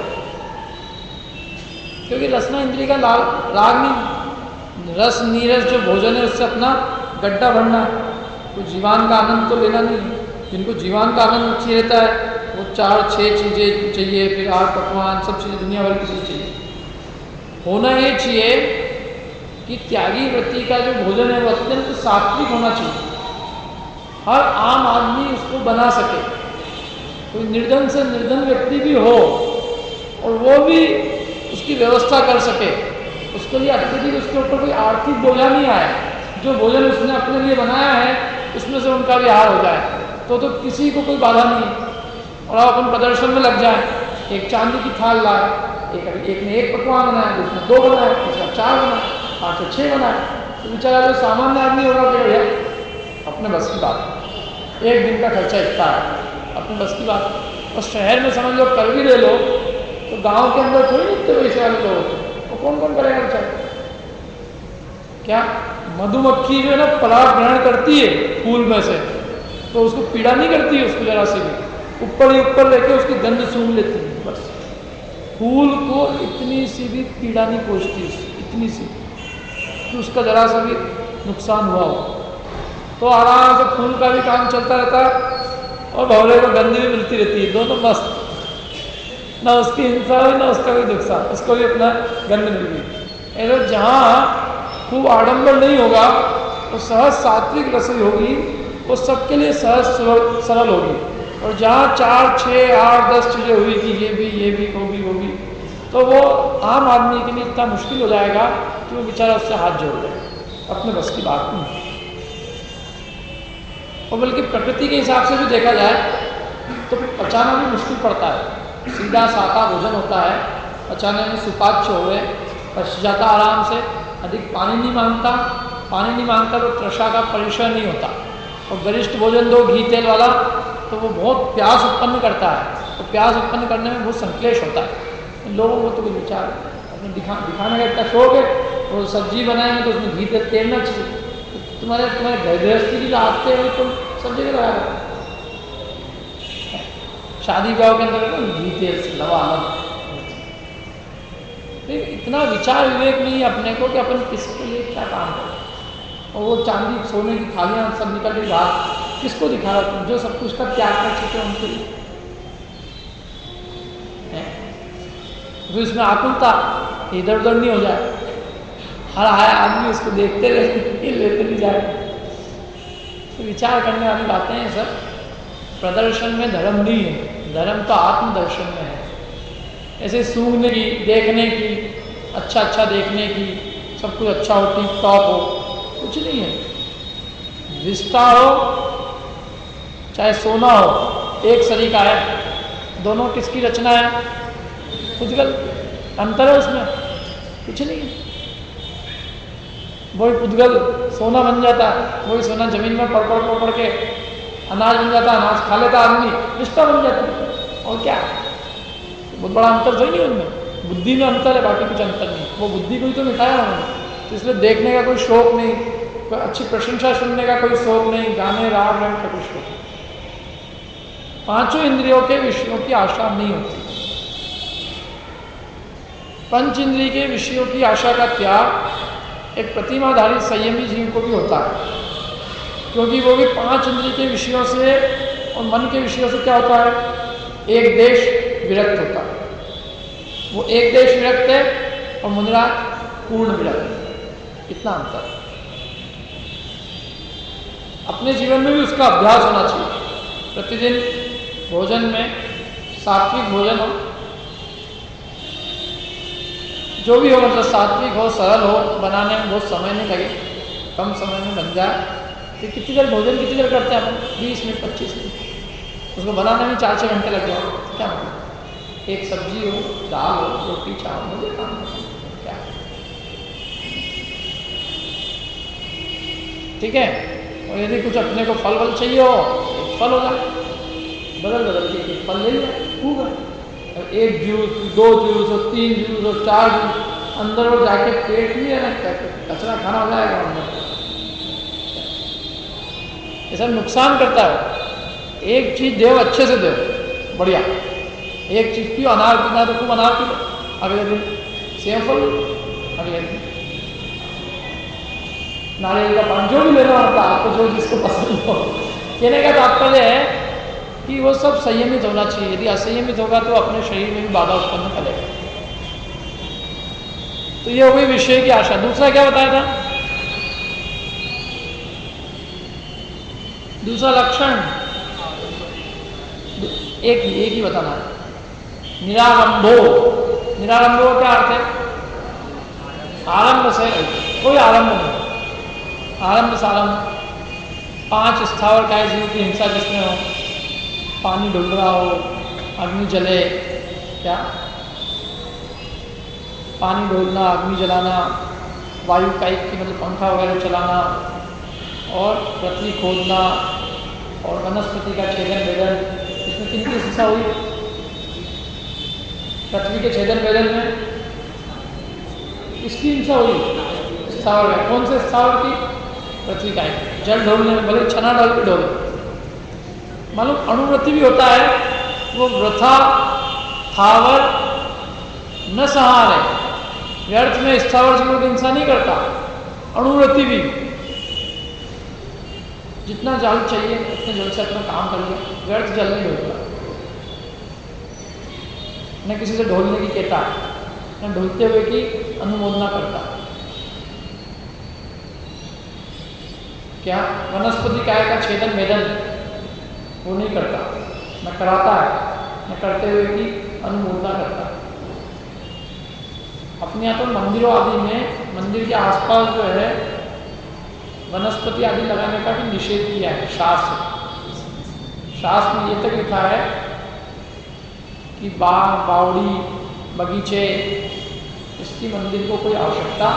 क्योंकि रसना इंद्रिय का राग नहीं, रस नीरस जो भोजन है उससे अपना गड्ढा भरना, तो जीवन का आनंद तो लेना नहीं। जिनको जीवन का आनंद चाहिए रहता है वो 4-6 चीज़ें चाहिए, फिर 8 पकवान, सब चीज़ें दुनिया भर की चीज़ चाहिए। होना ये चाहिए कि त्यागी वृत्ति का जो भोजन है वो अत्यंत सात्विक होना चाहिए, हर आम आदमी उसको बना सके। कोई निर्धन से निर्धन व्यक्ति भी हो और वो भी उसकी व्यवस्था कर सके, उसके लिए अत्यधिक उसके ऊपर कोई आर्थिक बोझा नहीं आए, जो भोजन उसने अपने लिए बनाया है उसमें से उनका विहार हो जाए, तो किसी को कोई बाधा नहीं। और आप अपन प्रदर्शन में लग जाए, एक चांदी की थाल लाए, एक ने 1 पकवान बनाया, दूसरा 2 बनाया, तीसरा 4 बनाया, 5 से 6 बनाया, तो बेचारा जो सामान्य आदमी होगा कि भैया अपने बस की बात, एक दिन का खर्चा इतना है, अपने बस की बात। और शहर में समझ लो कर भी ले लो, तो गांव के अंदर थोड़ी इतने पैसे वाले लोग होते, वो कौन कौन करेगा बेचारा? क्या मधुमक्खी जो है ना पराग ग्रहण करती है फूल में से, तो उसको पीड़ा नहीं करती है, उसको जरा सी भी ऊपर ही ऊपर लेके उसकी गंध सूंघ लेती है बस। फूल को इतनी सी भी पीड़ा नहीं पहुंचती, इतनी सी कि उसका जरा सा भी नुकसान हुआ हो, तो आराम से फूल का भी काम चलता रहता है और भौरे को गंध भी मिलती रहती है, दोनों मस्त, ना उसकी हिंसा हुई ना उसका भी नुकसान, उसको भी अपना गंध मिल गई। ऐसे जहाँ खूब आडंबर नहीं होगा तो सहज सात्विक रसोई होगी, वो सबके लिए सहज सरल होगी। और जहाँ 4, 6, 8, 10 चीज़ें हुई कि ये भी वो भी, तो वो आम आदमी के लिए इतना मुश्किल हो जाएगा कि वो बेचारा उससे हाथ जोड़ दे, अपने बस की बात नहीं। और बल्कि प्रकृति के हिसाब से भी देखा जाए तो पचाना भी मुश्किल पड़ता है। सीधा सादा भोजन होता है, पचाने में सुपाच्य हुए, पच जाता आराम से, अधिक पानी नहीं मांगता तो तृषा का परिचय नहीं होता। और गरिष्ठ भोजन दो घी तेल वाला तो वो बहुत प्यास उत्पन्न करता है, तो प्यास उत्पन्न करने में बहुत संक्लेश होता है। लोगों को तो कोई विचार अपने दिखाने का इतना शौक है, वो सब्जी बनाएंगे तो उसमें घी तेल तेलना चाहिए। तो तुम्हारे गृहस्थी की आते हैं तो सब जगह लगाया, शादी ब्याह के अंदर घी तेल से लवा इतना विचार विवेक नहीं है अपने को कि अपन किसके लिए क्या काम करें। और वो चांदी सोने की थालियां सब निकल गई बाहर, किसको दिखा रहा तुम? जो सब कुछ का त्याग कर चुके उनके लिए। तो इसमें आकुलता इधर उधर नहीं हो जाए, हर आया आदमी उसको देखते रहे, लेते नहीं जाए। तो विचार करने वाली बातें हैं सर। प्रदर्शन में धर्म नहीं है, धर्म तो आत्मदर्शन में है। ऐसे सूंघने की, देखने की, अच्छा देखने की, सब कुछ अच्छा हो, टिप टॉप हो, कुछ नहीं है। विस्तार हो चाहे सोना हो, एक सरीका है, दोनों किसकी रचना है? पुद्गल। अंतर है उसमें, कुछ नहीं है। वही पुद्गल सोना बन जाता है, वही सोना जमीन में पड़ के अनाज बन जाता, अनाज खा लेता आदमी, रिश्ता बन जाता है। और क्या बहुत बड़ा अंतर तो नहीं उनमें, बुद्धि में अंतर है, बाकी कुछ अंतर नहीं। वो बुद्धि को ही तो मिटाया उन्होंने, तो इसलिए देखने का कोई शौक नहीं, कोई अच्छी प्रशंसा सुनने का कोई शौक नहीं, गाने राग रंग का कोई शौक नहीं। 5 इंद्रियों के विषयों की आशा नहीं होती। 5 इंद्रिय के विषयों की आशा का त्याग एक प्रतिमाधारी संयमी जीव को भी होता है, क्योंकि वो भी 5 इंद्रिय के विषयों से और मन के विषयों से क्या होता है? एक देश विरक्त होता है। वो एक देश विरक्त है और मुनिराज पूर्ण विरक्त है, इतना अंतर है। अपने जीवन में भी उसका अभ्यास होना चाहिए। प्रतिदिन भोजन में सात्विक भोजन हो, जो भी हो, मतलब सात्विक हो, सरल हो, बनाने में बहुत समय नहीं लगे, कम समय में बन जाए। तो कितनी देर भोजन कितनी देर करते हैं हम? 20 मिनट 25 मिनट, उसको बनाने में 4-6 घंटे लग जाए, क्या मतलब? एक सब्जी हो, दाल हो, रोटी चावल हो, काम क्या? ठीक है। और यदि कुछ अपने को फल वल चाहिए हो तो फल हो जाए, बदल बदल के एक फल ले लिया, खूब है। और एक जूस, 2 जूस और 3 जूस और 4 जूस, अंदर वो जाके पेट नहीं है ना, कचरा खाना हो जाएगा अंदर, ये सब नुकसान करता है। एक चीज दो, अच्छे से दो, बढ़िया। एक चीज पियो, अनार पीना तो खूब अनार पी लो, अगले दिन सेब फल, अगले दिन नारियल का पानी, जो भी लेना होता है आपको, जो जिसको पसंद हो। कहने का तात्पर्य है कि वो सब संयमित होना चाहिए। यदि असंयमित होगा तो अपने शरीर में भी बाधा उत्पन्न करेगा। तो ये हो गई विषय की आशा। दूसरा क्या बताया था? दूसरा लक्षण एक ही बताना है, निरारंभो। निरारंभो क्या अर्थ है? आरंभ से कोई आरंभ नहीं, आरंभ सारंभ। 5 स्थावर काय जीव की हिंसा जिसमें हो, पानी डुल रहा हो, अग्नि जले, क्या पानी डोलना, अग्नि जलाना, वायु कायिक की मतलब पंखा वगैरह चलाना, और पृथ्वी खोदना, और वनस्पति का छेदन वेदन। इसमें किन की हिंसा हुई? पृथ्वी के छेदन वेदन में किसकी हिंसा हुई? स्थावर का। कौन से स्थावर की? पृथ्वी का। जल ढोलने में भले छना डाल के ढोले, मालूम अणुवृत्ति भी होता है, वो वृथा स्थावर न सहारे, व्यर्थ में स्थावर जीवों की हिंसा नहीं करता। अणुवृत्ति भी जितना जल चाहिए उतने जल से अपना काम कर लिया, व्यर्थ जल नहीं ढोलता, न किसी से ढोलने की कहता, न ढोलते हुए की अनुमोदना करता। क्या वनस्पति काय का छेदन वेदन वो नहीं करता, न कराता है, न करते हुए की अनुमोदना करता। अपने यहाँ तो मंदिरों आदि में, मंदिर के आसपास जो है वनस्पति आदि लगाने का भी निषेध किया है शास्त्र। शास्त्र में ये तक लिखा है कि बाग, बावड़ी, बगीचे, इसकी मंदिर को कोई आवश्यकता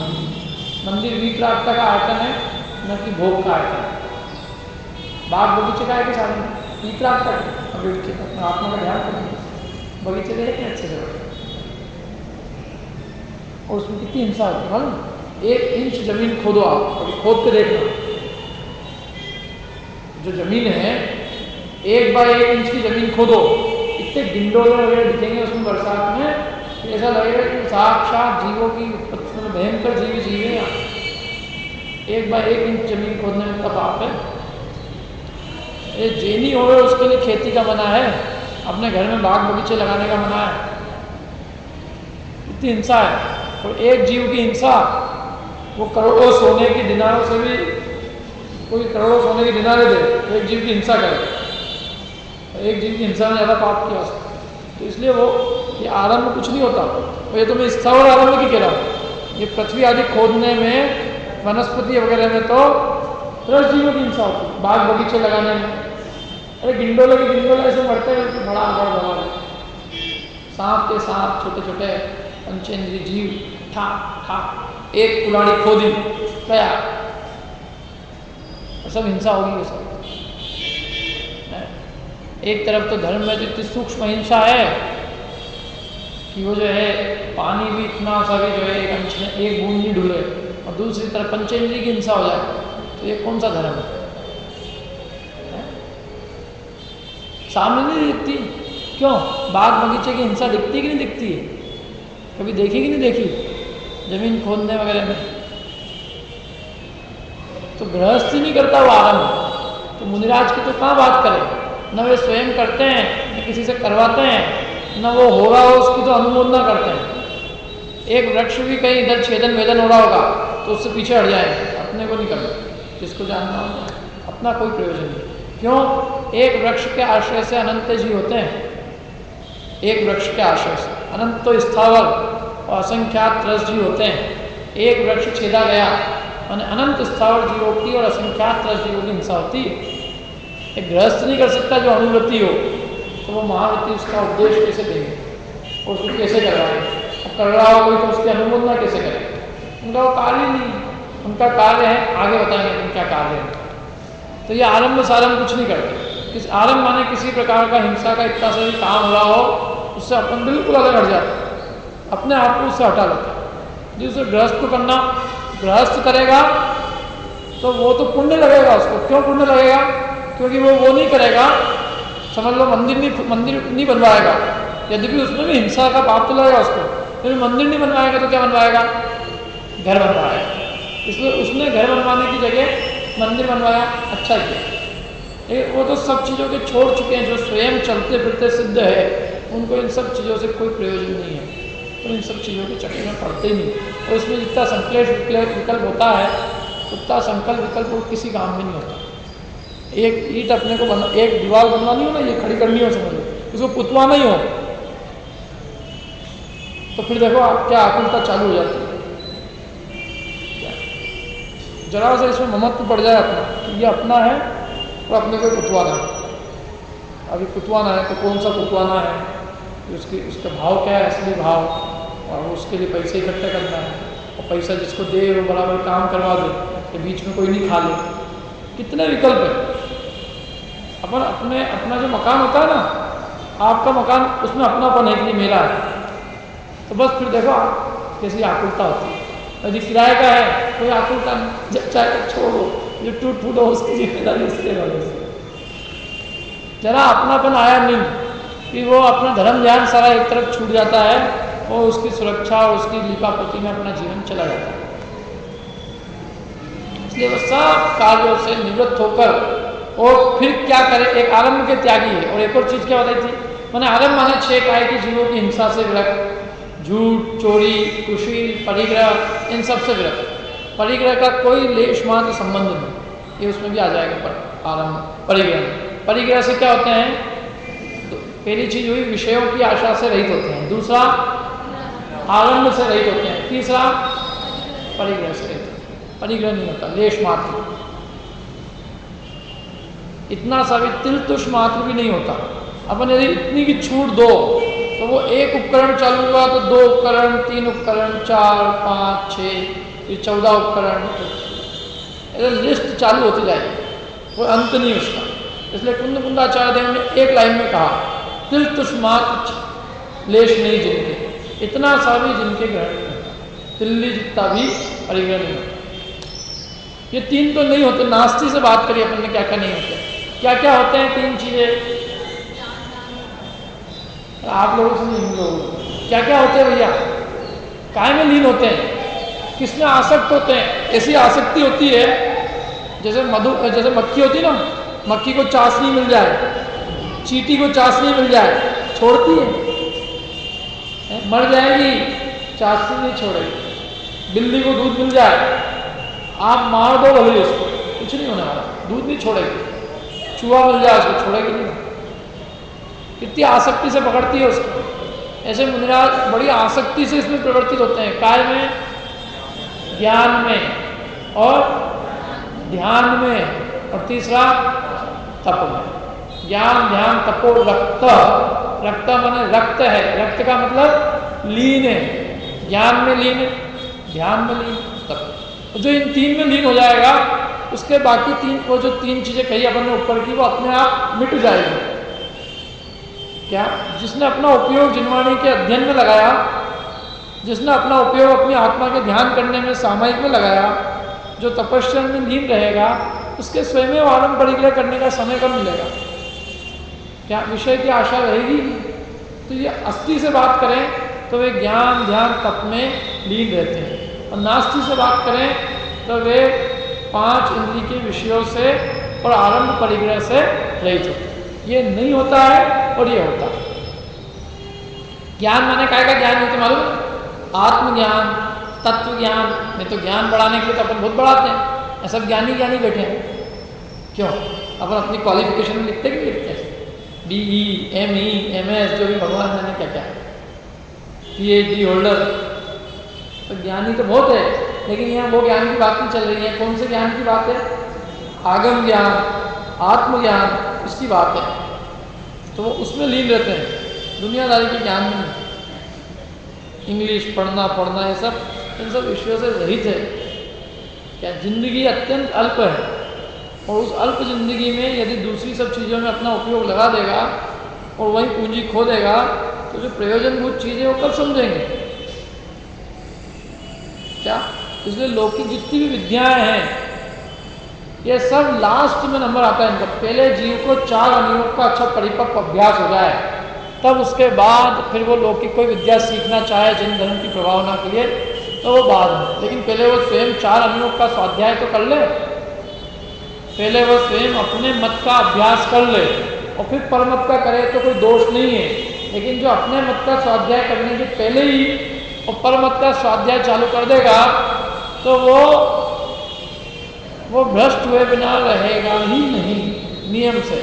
नहीं। मंदिर विक्रांता का आयतन है, न कि भोग का आयतन है। बाग बगीचे का है कि साधन विक्रांता का, आत्मा का ध्यान करेंगे, बगीचे देखें अच्छे से, और उसमें कितनी हिंसा होती है। 1 इंच जमीन खोदो आप, अभी खोद के देखना, जो जमीन है 1 बाय 1 इंच की जमीन खोदो, इतने गिंडोले वगैरह दिखेंगे उसमें बरसात में, ऐसा लगेगा कि साक्षात जीवों की भयंकर जीवी जीवे यहाँ। 1 बाय 1 इंच जमीन खोदने में का पाप है। ये जेनी हो गए उसके लिए खेती का मना है, अपने घर में बाग बगीचे लगाने का मना है। इतनी हिंसा है, और एक जीव की हिंसा वो करोड़ों सोने की दिनारों से भी, कोई करोड़ों सोने की दिनारे दे, एक जीव की हिंसा करे, एक जीव की हिंसा में ज़्यादा पाप किया उसने। तो इसलिए वो ये आरंभ कुछ नहीं होता। और ये तो मैं स्थावर आरंभ की कह रहा हूँ, ये पृथ्वी आदि खोदने में, वनस्पति वगैरह में तो 10 जीवों की हिंसा होती है, बाग बगीचे लगाने में। अरे गिंडोले के गिंडोले ऐसे मरते हैं कि बड़ा आगर बड़ा, सांप के सांप, छोटे छोटे पंचेंद्रीय जीव, ठाक ठाक, एक कुलाड़ी खोदी गया, सब हिंसा होगी। ये सब एक तरफ तो धर्म में तो इतनी सूक्ष्म हिंसा है कि वो जो है पानी भी इतना सा भी जो है एक बूंद नहीं डूले, और दूसरी तरफ पंचेंद्रिय की हिंसा हो जाए, तो ये कौन सा धर्म है? सामने नहीं दिखती, क्यों? बाग बगीचे की हिंसा दिखती कि नहीं दिखती है? कभी देखी कि नहीं देखी? जमीन खोदने वगैरह में तो गृहस्थी नहीं करता वो आरंभ, तो मुनिराज की तो कहाँ बात करें? न वे स्वयं करते हैं, न किसी से करवाते हैं, न वो हो रहा हो उसकी तो अनुमोदना करते हैं। एक वृक्ष भी कहीं इधर छेदन वेदन हो रहा होगा तो उससे पीछे हट जाएंगे, अपने को नहीं करना, जिसको जानना होगा अपना कोई प्रयोजन नहीं। क्यों? एक वृक्ष के आश्रय से अनंत जीव होते हैं, एक वृक्ष के आश्रय से अनंत तो स्थावर और असंख्यात रस जीव होते हैं। एक वृक्ष छेदा गया मैंने अनंत स्थावर जीवों की और असंख्यात रस जीवों की हिंसा होती। एक गृहस्थ नहीं कर सकता जो अणुवृत्ति हो, तो वो महावृत्ति उसका उपदेश कैसे देंगे और उसको कैसे करवाएंगे? कर रहा हो कोई तो उसकी अनुमोदना कैसे करें? उनका वो कार्य नहीं, उनका कार्य है, आगे बताएंगे उनका कार्य है, तो ये आरंभ सारंभ कुछ नहीं करते। आरंभ माने किसी प्रकार का हिंसा का इतना सा भी काम हो रहा हो, उससे अपन बिल्कुल अलग हट जाते हैं, अपने आप को उससे हटा लेते हैं। जिसे गृहस्थ को करना, गृहस्थ करेगा तो वो तो पुण्य लगेगा उसको। क्यों पुण्य लगेगा? क्योंकि वो नहीं करेगा, समझ लो मंदिर नहीं बनवाएगा, यद्यपि उसमें भी हिंसा का पाप तो लगेगा उसको, लेकिन मंदिर नहीं बनवाएगा तो क्या बनवाएगा? घर बनवाएगा। इसलिए उसने घर बनवाने की जगह मंदिर बनवाया, अच्छा किया। वो तो सब चीज़ों के छोड़ चुके हैं, जो स्वयं चलते फिरते सिद्ध है, उनको इन सब चीज़ों से कोई प्रयोजन नहीं है, तो इन सब चीज़ों के चक्कर में पड़ते ही नहीं। और इसमें जितना संकलेश विकल्प होता है, उतना संकल्प विकल्प वो किसी काम में नहीं होता। एक ईंट अपने को एक दीवार बनवानी हो ना, ये खड़ी करनी हो, समझ लो, इसको पुतवाना ही हो, तो फिर देखो आप क्या आकुलता चालू हो जाती है। जरा सा इसमें ममत्व पड़ जाए अपना कि ये अपना है और अपने को पुतवाना है। अभी पुतवाना है तो कौन सा पुतवाना है, उसका भाव क्या है, असली भाव, और उसके लिए पैसे इकट्ठे करना है, और पैसा जिसको दे वो बराबर काम करवा दे, तो बीच में कोई नहीं खा ले। कितने विकल्प है। अपना जो मकान होता है ना, आपका मकान, उसमें अपनापन है कि मेरा है, तो बस फिर देखो कैसी आकुलता होती है। यदि किराए का है कोई आकुलता नहीं, जब चाहे छोड़ो, जो टूट फूट हो उसकी जिम्मेदारी उसके वाले से। जरा अपनापन आया नहीं कि वो अपना धर्म ध्यान सारा एक तरफ छूट जाता है, और उसकी सुरक्षा और उसकी लीपापोती में अपना जीवन चला जाता है। इसलिए वो सब कार्यों से निवृत्त होकर और फिर क्या करे, एक आरंभ के त्यागी है। और एक और चीज़ क्या बताई थी मैंने, आरंभ माने 6 काय की जीवों की हिंसा से विरक्त, झूठ, चोरी, कुशील, परिग्रह, इन सब से विरक्त। परिग्रह का कोई लेश मात्र संबंध नहीं, ये उसमें भी आ जाएगा। पर आरंभ परिग्रह से क्या होते हैं, तो पहली चीज हुई विषयों की आशा से रहित होते हैं, दूसरा आरंभ से रहित होते हैं, तीसरा परिग्रह से रहित होते हैं। परिग्रह नहीं होता, लेश मात्र, इतना सा भी तिल तुष मात्र भी नहीं होता। अपन यदि इतनी की छूट दो तो वो एक उपकरण चालू हुआ तो 2 उपकरण, 3 उपकरण, 4, 5, 6, फिर 14 उपकरण, ऐसे लिस्ट चालू होती जाएगी, कोई अंत नहीं उसका। इसलिए कुंदाचार्य देव ने एक लाइन में कहा, तिल तुष मात्र लेश नहीं जिनके, इतना सा भी जिनके ग्रहण नहीं होता, तिल्ली जितना भी परिग्रह नहीं होता। ये 3 तो नहीं होते। नास्ती से बात करिए अपन ने, क्या क्या नहीं होते, क्या क्या होते हैं 3 चीजें, आप लोगों से नहीं, लोग क्या क्या होते हैं भैया, काय में लीन होते हैं, किसमें आसक्त होते हैं। ऐसी आसक्ति होती है जैसे जैसे मक्खी होती है ना, मक्खी को चाशनी मिल जाए, चींटी को चाशनी मिल जाए, छोड़ती है, मर जाएगी, चाशनी नहीं छोड़ेगी। बिल्ली को दूध मिल जाए, आप मार दो भले उसको, कुछ नहीं होने वाला, दूध नहीं छोड़ेगी। चूहा मिल जाए उसको, छोड़ेगी नहीं, कितनी आसक्ति से पकड़ती है उसको। ऐसे मुनिराज बड़ी आसक्ति से इसमें प्रवर्तित होते हैं, काय में, ज्ञान में और ध्यान में, और तीसरा तप में। ज्ञान ध्यान तपो रक्त, रक्त माने रक्त है, रक्त का मतलब लीन है, ज्ञान में लीन, ध्यान में लीन, तप। जो इन 3 में लीन हो जाएगा, उसके बाकी 3, वो जो 3 चीजें कही अपन ने ऊपर की, वो अपने आप मिट जाएगी। क्या? जिसने अपना उपयोग जिनवाणी के अध्ययन में लगाया, जिसने अपना उपयोग अपनी आत्मा के ध्यान करने में, सामायिक में लगाया, जो तपस्या में लीन रहेगा, उसके स्वयं आरंभ परिग्रह करने का समय कब मिलेगा? क्या विषय की आशा रहेगी? तो ये अस्थि से बात करें तो वे ज्ञान ध्यान तप में लीन रहते हैं, और नास्ति से बात करें तो वे 5 इंद्रिय के विषयों से और आरंभ परिग्रह से रहित होते हैं। ये नहीं होता है और ये होता है। ज्ञान माने काय का ज्ञान होते मालूम? आत्मज्ञान, तत्व ज्ञान। नहीं तो ज्ञान बढ़ाने के लिए तो अपन बहुत बढ़ाते हैं, ऐसा ज्ञानी ज्ञानी बैठे हैं। क्यों? अपन अपनी क्वालिफिकेशन में लिखते कि लिखते हैं BE, ME, MS, जो भी भगवान जाने क्या क्या, PhD होल्डर। तो ज्ञानी तो बहुत है, लेकिन यहाँ वो ज्ञान की बात नहीं चल रही है। कौन से ज्ञान की बात है? आगम ज्ञान, आत्मज्ञान, इसकी बात है। तो वो उसमें लीन रहते हैं, दुनियादारी के ज्ञान में नहीं। इंग्लिश पढ़ना ये सब, इन सब विषयों से रहित है। क्या जिंदगी अत्यंत अल्प है, और उस अल्प जिंदगी में यदि दूसरी सब चीज़ों में अपना उपयोग लगा देगा और वही पूंजी खो देगा तो जो प्रयोजनभूत चीज़ें वो कब समझेंगे क्या? इसलिए लौकिक जितनी भी विद्याएं हैं ये सब लास्ट में नंबर आता है इनका। पहले जीव को 4 अनियोग का अच्छा परिपक्व अभ्यास हो जाए, तब उसके बाद फिर वो लौकिक कोई विद्या सीखना चाहे जिन धर्म की प्रभावना के लिए तो वो बाद में, लेकिन पहले वो स्वयं 4 अनियोग का स्वाध्याय तो कर ले, पहले वो स्वयं अपने मत का अभ्यास कर ले और फिर परमत का करे तो कोई दोष नहीं है। लेकिन जो अपने मत का स्वाध्याय करने के पहले ही और परमत का स्वाध्याय चालू कर देगा तो वो भ्रष्ट हुए बिना रहेगा ही नहीं नियम से।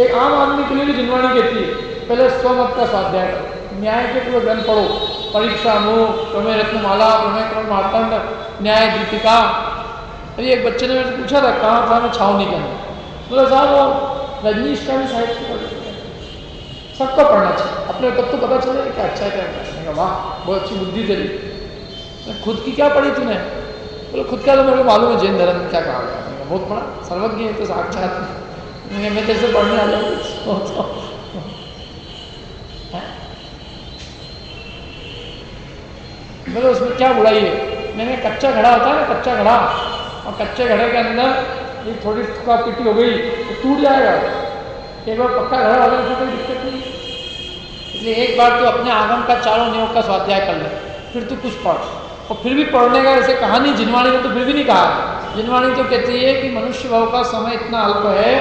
एक आम आदमी के लिए भी जिनवाणी कहती है पहले स्वमत का स्वाध्याय करो, न्याय के पूरे ग्रंथ पढ़ो, परीक्षा मुख, प्रमेय रत्नमाला, प्रमेय क्रम मार्तंड, न्याय दीपिका। अभी एक बच्चे ने मेरे पूछा था कहाँ था मैं छावनी के अंदर, बोला साहब वो रजनीश का भी साहित्य पढ़ सकते हैं, सबको पढ़ना चाहिए, अपने तब तो पता चले क्या अच्छा है क्या नहीं। वाह बहुत अच्छी बुद्धि तेरी, खुद की क्या पढ़ी तूने? बोले खुद का तो मेरे को मालूम है जैन धर्म में क्या कहा गया, बहुत पढ़ा, सर्वज्ञ है तो साक्षात मैं तेरे से पढ़ने आ जाऊँ। बोले उसमें क्या बुराई है? मैंने कच्चा घड़ा होता है ना, कच्चा घड़ा, और कच्चे घड़े के अंदर ये थोड़ी थुका पिटी हो गई तो टूट जाएगा, एक बार पक्का घड़ा हो गया तो कोई दिक्कत नहीं। इसलिए एक बार तो अपने आगम का 4 नियोग का स्वाध्याय कर ले, फिर तो कुछ पढ़। और फिर भी पढ़ने का ऐसे कहानी जिनवाणी ने तो फिर भी नहीं कहा। जिनवाणी तो कहती है कि मनुष्य भाव का समय इतना अल्प है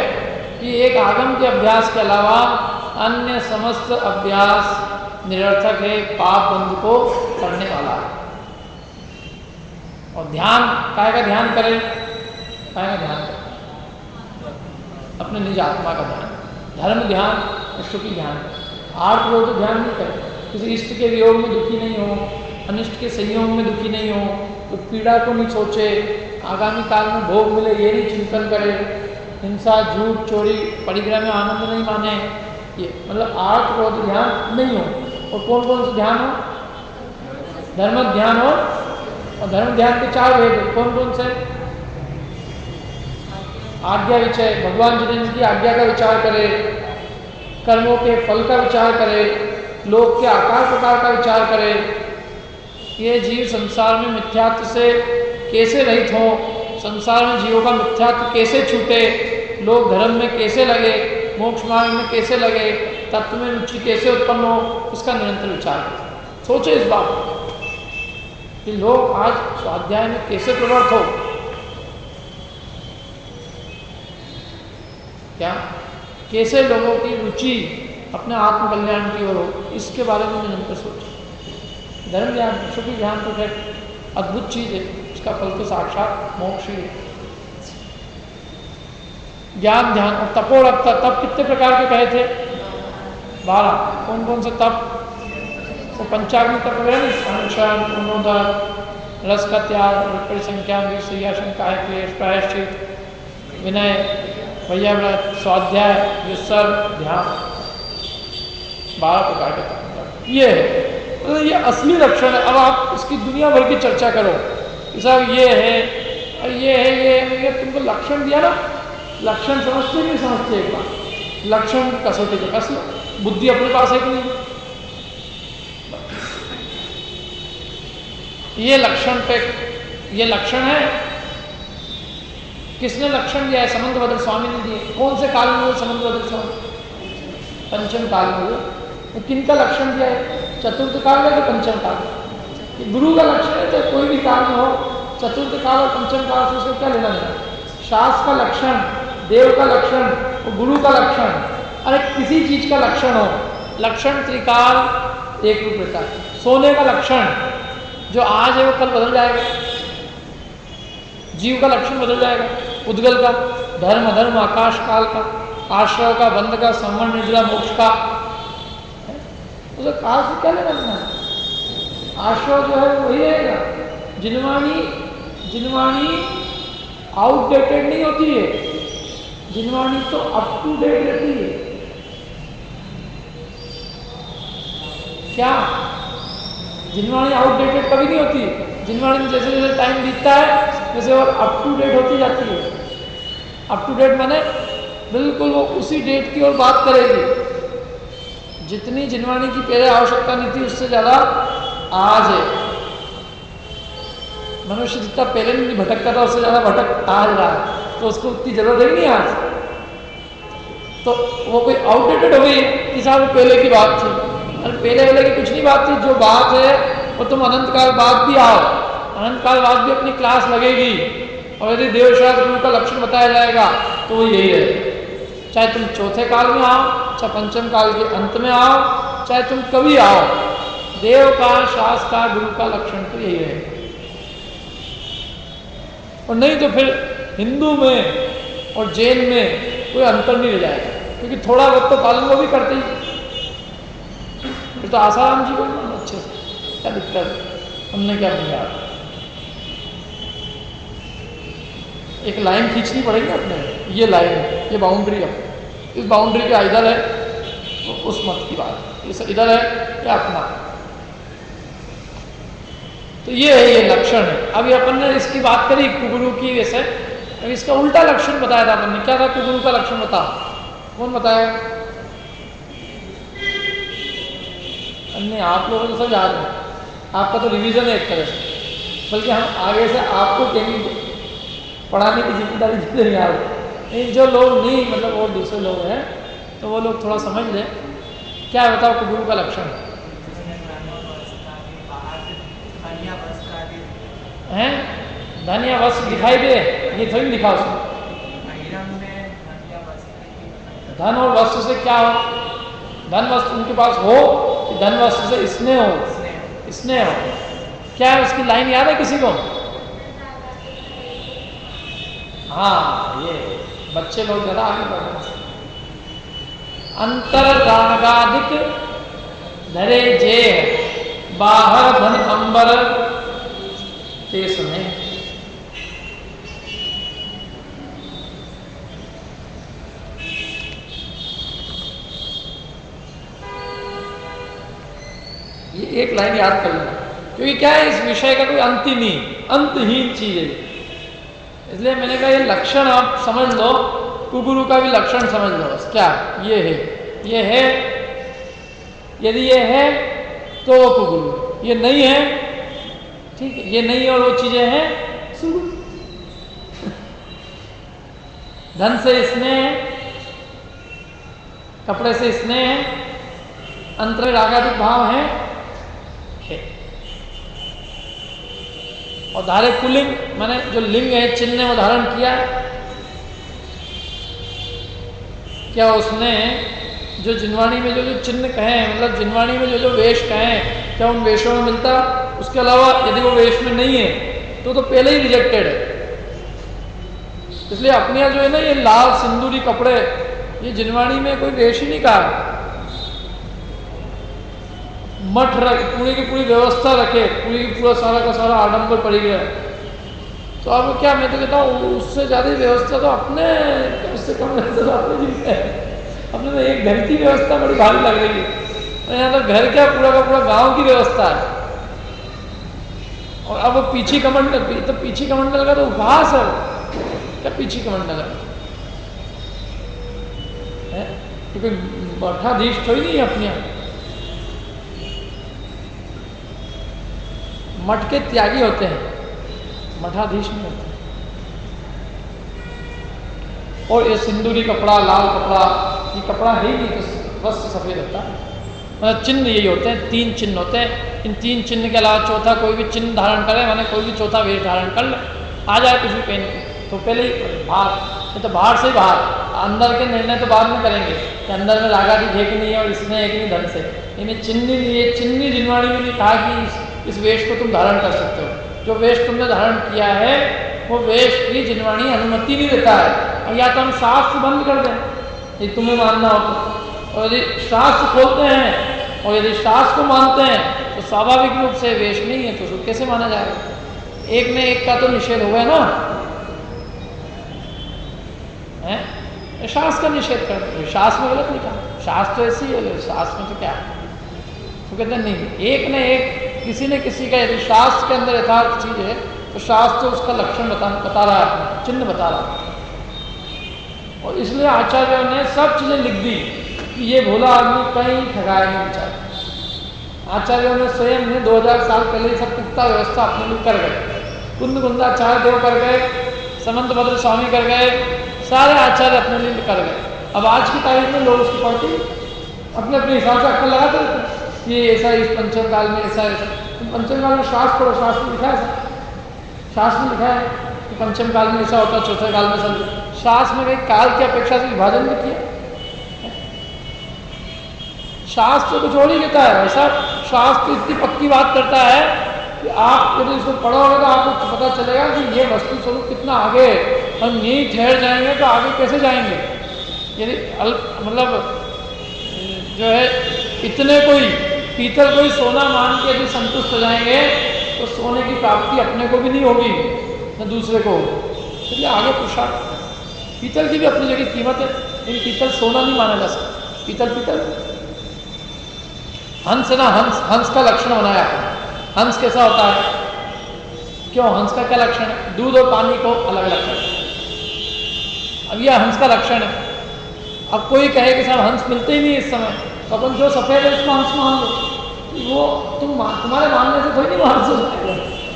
कि एक आगम के अभ्यास के अलावा अन्य समस्त अभ्यास निरर्थक है, पाप बंध को करने वाला है। और ध्यान काय का ध्यान करें, काय का ध्यान करें, अपने निज आत्मा का ध्यान, धर्म ध्यान, इष्ट की ध्यान, आर्थ लोग तो ध्यान नहीं करें, किसी इष्ट के वियोग में दुखी नहीं हो, अनिष्ट के संयोग में दुखी नहीं हो, तो पीड़ा को नहीं सोचे, आगामी काल में भोग मिले ये नहीं चिंतन करे, हिंसा झूठ चोरी परिग्रह में आनंद नहीं माने, ये मतलब आर्थ क्रोध ध्यान नहीं हो। और कौन कौन से ध्यान हो? धर्म ध्यान हो, और धर्म ध्यान के 4 भेद कौन कौन से? आज्ञा विचय, भगवान जिन्हें की आज्ञा का विचार करे, कर्मों के फल का विचार करे, लोक के आकार प्रकार का विचार करे, ये जीव संसार में मिथ्यात्व से कैसे रहित हो, संसार में जीवों का मिथ्यात्व कैसे छूटे, लोग धर्म में कैसे लगे, मोक्ष मार्ग में कैसे लगे, तत्व में रुचि कैसे उत्पन्न हो, इसका निरंतर विचार करें। सोचे इस बात कि लोग आज स्वाध्याय में कैसे प्रवृत्त हो, क्या कैसे लोगों की रुचि अपने आत्मकल्याण की ओर हो, इसके बारे में निरंतर सोचे। धर्म ध्यान, सुखी ध्यान तो है अद्भुत चीज है, इसका फल तो साक्षात मोक्ष ही है। ज्ञान ध्यान और तपोरक्त, तप कितने प्रकार के कहे थे? 12। कौन कौन से तप? वो पंचाग्नि तप है ना, अनुष्ठान, पुनोदर, रस का त्याग, परिसंख्या, क्रियाशंका, क्लेश, प्रायश्चित, विनय, वैयाव्रत, स्वाध्याय, विसर्ग, ध्यान, 12 प्रकार के तप ये है। तो ये असली लक्षण है। अब आप इसकी दुनिया भर की चर्चा करो कि साहब ये है, ये है, ये तुमको लक्षण दिया ना, लक्षण समझते नहीं समझते, एक बार लक्षण कसौटी पे कस लो, बुद्धि अपने पास है कि नहीं? ये लक्षण पे, ये लक्षण है, किसने लक्षण दिया है? समंत भद्र स्वामी ने दिए। कौन से काल में हुए समंत भद्र स्वामी? पंचम काल में हुए। तो किनका लक्षण दिया है? चतुर्थ काल है कि पंचम काल? गुरु का लक्षण है, तो कोई भी काल में हो, चतुर्थ काल और पंचम काल से उसको क्या लेना देना? शास्त्र का लक्षण, देव का लक्षण और गुरु का लक्षण, अरे किसी चीज का लक्षण हो, लक्षण त्रिकाल एक रूप रहता है। सोने का लक्षण जो आज है वो कल बदल जाएगा, जीव का लक्षण बदल जाएगा, उद्गल का, धर्म अधर्म आकाश काल का, आश्रय का, बंध का, संवर्ण निर्जला मोक्ष का, उसे काल से क्या लेना देना? आश्रय जो है वही रहेगा। जिनवाणी आउटडेटेड नहीं होती है, जिनवाणी तो अप टू डेट रहती है। क्या जिनवाणी आउटडेटेड कभी नहीं होती? जिनवाणी में जैसे जैसे टाइम बीतता है जैसे और अप टू डेट होती जाती है। अप टू डेट माने बिल्कुल वो उसी डेट की ओर बात करेगी। जितनी जिनवाणी की पहले आवश्यकता नहीं थी उससे ज़्यादा आज है। मनुष्य जितना पहले नहीं भटकता था उससे ज़्यादा भटक आज रहा है, तो उसको उतनी जरूरत है नहीं आज। तो वो कोई आउटडेटेड हो गई कि साहब वो पहले की बात थी। अरे पहले वाले की कुछ नहीं बात थी, जो बात है वो तुम अनंत काल बाद भी आओ, अनंत काल बाद भी अपनी क्लास लगेगी। और यदि देवशास्त्र गुरु का लक्षण बताया जाएगा तो वो यही है, चाहे तुम चौथे काल में आओ, चाहे पंचम काल के अंत में आओ, चाहे तुम कभी आओ, देव का, शास्त्र का, गुरु का लक्षण तो यही है। और नहीं तो फिर हिंदू में और जैन में कोई अंतर नहीं रह जाएगा, क्योंकि थोड़ा बहुत तो पालन वो भी करते ही। फिर तो आसाराम जी को अच्छे से क्या दिक्कत, हमने क्या किया। एक लाइन खींचनी पड़ेगी अपने, ये लाइन, ये बाउंड्री है, इस बाउंड्री के इधर है तो उस मत की बात, इस इधर है या अपना, तो ये है, ये लक्षण है। अभी अपन ने इसकी बात करी कुगुरु की, वैसे अब इसका उल्टा लक्षण बताया था अपन ने। क्या था कुगुरु का लक्षण, बताओ कौन बताया? अन्य आप लोगों को सब याद है, आपका तो रिवीजन है एक तरह से, बल्कि हम आगे से आपको कहीं पढ़ाने की जिम्मेदारी देते हैं यार। नहीं, जो लोग नहीं, मतलब और दूसरे लोग हैं तो वो लोग थोड़ा समझ लें। क्या बताओ कुगुरु का लक्षण है? धन या वस्त्र दिखाई दे, ये थोड़ी लिखा उसमें। धन और वस्त्र से क्या हो? धन वस्त्र उनके पास हो कि धन वस्त्र से स्नेह हो? स्नेह हो। क्या है उसकी लाइन, याद है किसी को? हाँ, ये बच्चे लोग जरा आगे बढ़े। अंतर रागादिक धरे जे, बाहर धन अंबर ते सुने। ये एक लाइन याद कर लेना, क्योंकि क्या है, इस विषय का कोई अंत ही नहीं, अंतहीन चीज है। इसलिए मैंने कहा ये लक्षण आप समझ लो, कुगुरु का भी लक्षण समझ लो। क्या ये है? ये है, यदि ये है तो कुगुरु, ये नहीं है, ठीक है, ये नहीं और वो चीजें हैं सुगुरु। धन से स्नेह, कपड़े से स्नेह, अंतर रागादिक भाव है। और धारे कुलिंग माने जो लिंग है, चिन्ह ने वो धारण किया। क्या उसने जो जिनवाणी में जो चिन्ह कहे, मतलब जिनवाणी में जो वेश कहे, क्या उन वेशों में मिलता? उसके अलावा यदि वो वेश में नहीं है तो पहले ही रिजेक्टेड है। इसलिए अपने यहाँ जो है ना, ये लाल सिंदूरी कपड़े, ये जिनवाणी में कोई वेश ही नहीं कहा। मठ रख, पूरी की पूरी व्यवस्था रखे, पूरी की पूरा सारा का सारा आडंबर पड़ी गया। तो अब क्या, मैं तो कहता हूँ उससे ज़्यादा व्यवस्था तो अपने, उससे कम व्यवस्था तो अपने जीवन है। अपने तो एक घर की व्यवस्था बड़ी भारी लग रही है, और यहाँ तो घर क्या, पूरा का पूरा गांव की व्यवस्था है। और अब वो पीछी कमंडल, तो पीछी कमंडल का तो उपहास है। क्या पीछी कमंडल है? क्योंकि मठाधीश थोड़ी नहीं है अपने यहाँ, मठ के त्यागी होते हैं, मठाधीश नहीं होते। और ये सिंदूरी कपड़ा, लाल कपड़ा, ये कपड़ा है ही नहीं, तो वस्त्र सफेद होता है। मतलब चिन्ह यही होते हैं, 3 चिन्ह होते हैं। इन 3 चिन्ह के अलावा चौथा कोई भी चिन्ह धारण करे, माने कोई भी चौथा वेश धारण कर ले, आ जाए कुछ भी पहन के, तो पहले ही बाहर, नहीं तो बाहर से ही बाहर। अंदर के निर्णय तो बाद में करेंगे कि अंदर में रागादिक है कि नहीं और इसमें है कि नहीं धन से। इन्हें चिन्ह, ये चिन्ह जिनवाणी में नहीं कहा कि इस वेश को तुम धारण कर सकते हो। जो वेश तुमने धारण किया है वो वेश की जिनवाणी अनुमति नहीं देता है। और या तो हम शास्त्र बंद कर दें, ये तुम्हें मानना हो तो, और यदि शास्त्र खोलते हैं और यदि शास्त्र को मानते हैं तो स्वाभाविक रूप से वेश नहीं है तो उसको कैसे माना जाएगा? एक में एक का तो निषेध हो गया ना, है? शास्त्र का निषेध करते, शास्त्र में गलत नहीं कहा, शास्त्र तो ऐसी है, शास्त्र में तो क्या है? तो कहते नहीं, एक न एक किसी न किसी का, यदि शास्त्र के अंदर यथार्थ चीज है तो शास्त्र उसका लक्षण बता रहा है, चिन्ह बता रहा है। और इसलिए आचार्यों ने सब चीज़ें लिख दी कि ये भोला आदमी कहीं ठगाया नहीं बेचारा। आचार्यों ने स्वयं ने 2000 साल पहले ही सब पुख्ता व्यवस्था अपने लिए कर गए। कुंदकुंदाचार्य देव कर गए, समंतभद्र स्वामी कर गए, सारे आचार्य अपने लिए कर गए। अब आज की तारीख में लोग उसकी पढ़ते अपने अपने हिसाब से अक्कल लगाते रहते हैं, ये ऐसा इस पंचम काल में ऐसा ऐसा। तो पंचम काल में शास्त्र पढ़ो, शास्त्र लिखा है, शास्त्र में लिखा है कि पंचम काल में ऐसा होता है, चौथे काल में सब। शास्त्र में कहीं काल की अपेक्षा से विभाजन भी किया। शास्त्र कुछ और ही कहता है। ऐसा शास्त्र इतनी पक्की बात करता है कि आप यदि इसको पढ़ोगे तो आपको पता चलेगा कि ये वस्तु स्वरूप कितना आगे है। हम यहीं ठहर जाएंगे तो आगे कैसे जाएंगे। यदि मतलब जो है इतने कोई पीतल कोई सोना मान के यदि संतुष्ट हो जाएंगे तो सोने की प्राप्ति अपने को भी नहीं होगी न दूसरे को होगी। इसलिए आगे पुरुषार्थ। पीतल की भी अपनी जगह कीमत है, लेकिन पीतल सोना नहीं माना जा सकता। पीतल पीतल। हंस ना, हंस का लक्षण बनाया। हंस कैसा होता है, क्यों हंस का क्या लक्षण है? दूध और पानी को अलग अलग करना। अब यह हंस का लक्षण है। अब कोई कहे कि साहब हंस मिलते ही नहीं इस समय, तो अपन जो सफेद है उसको हंस मान लो। वो तुम्हारे मानने से थोड़ी नहीं वो हंस हो जाएगा,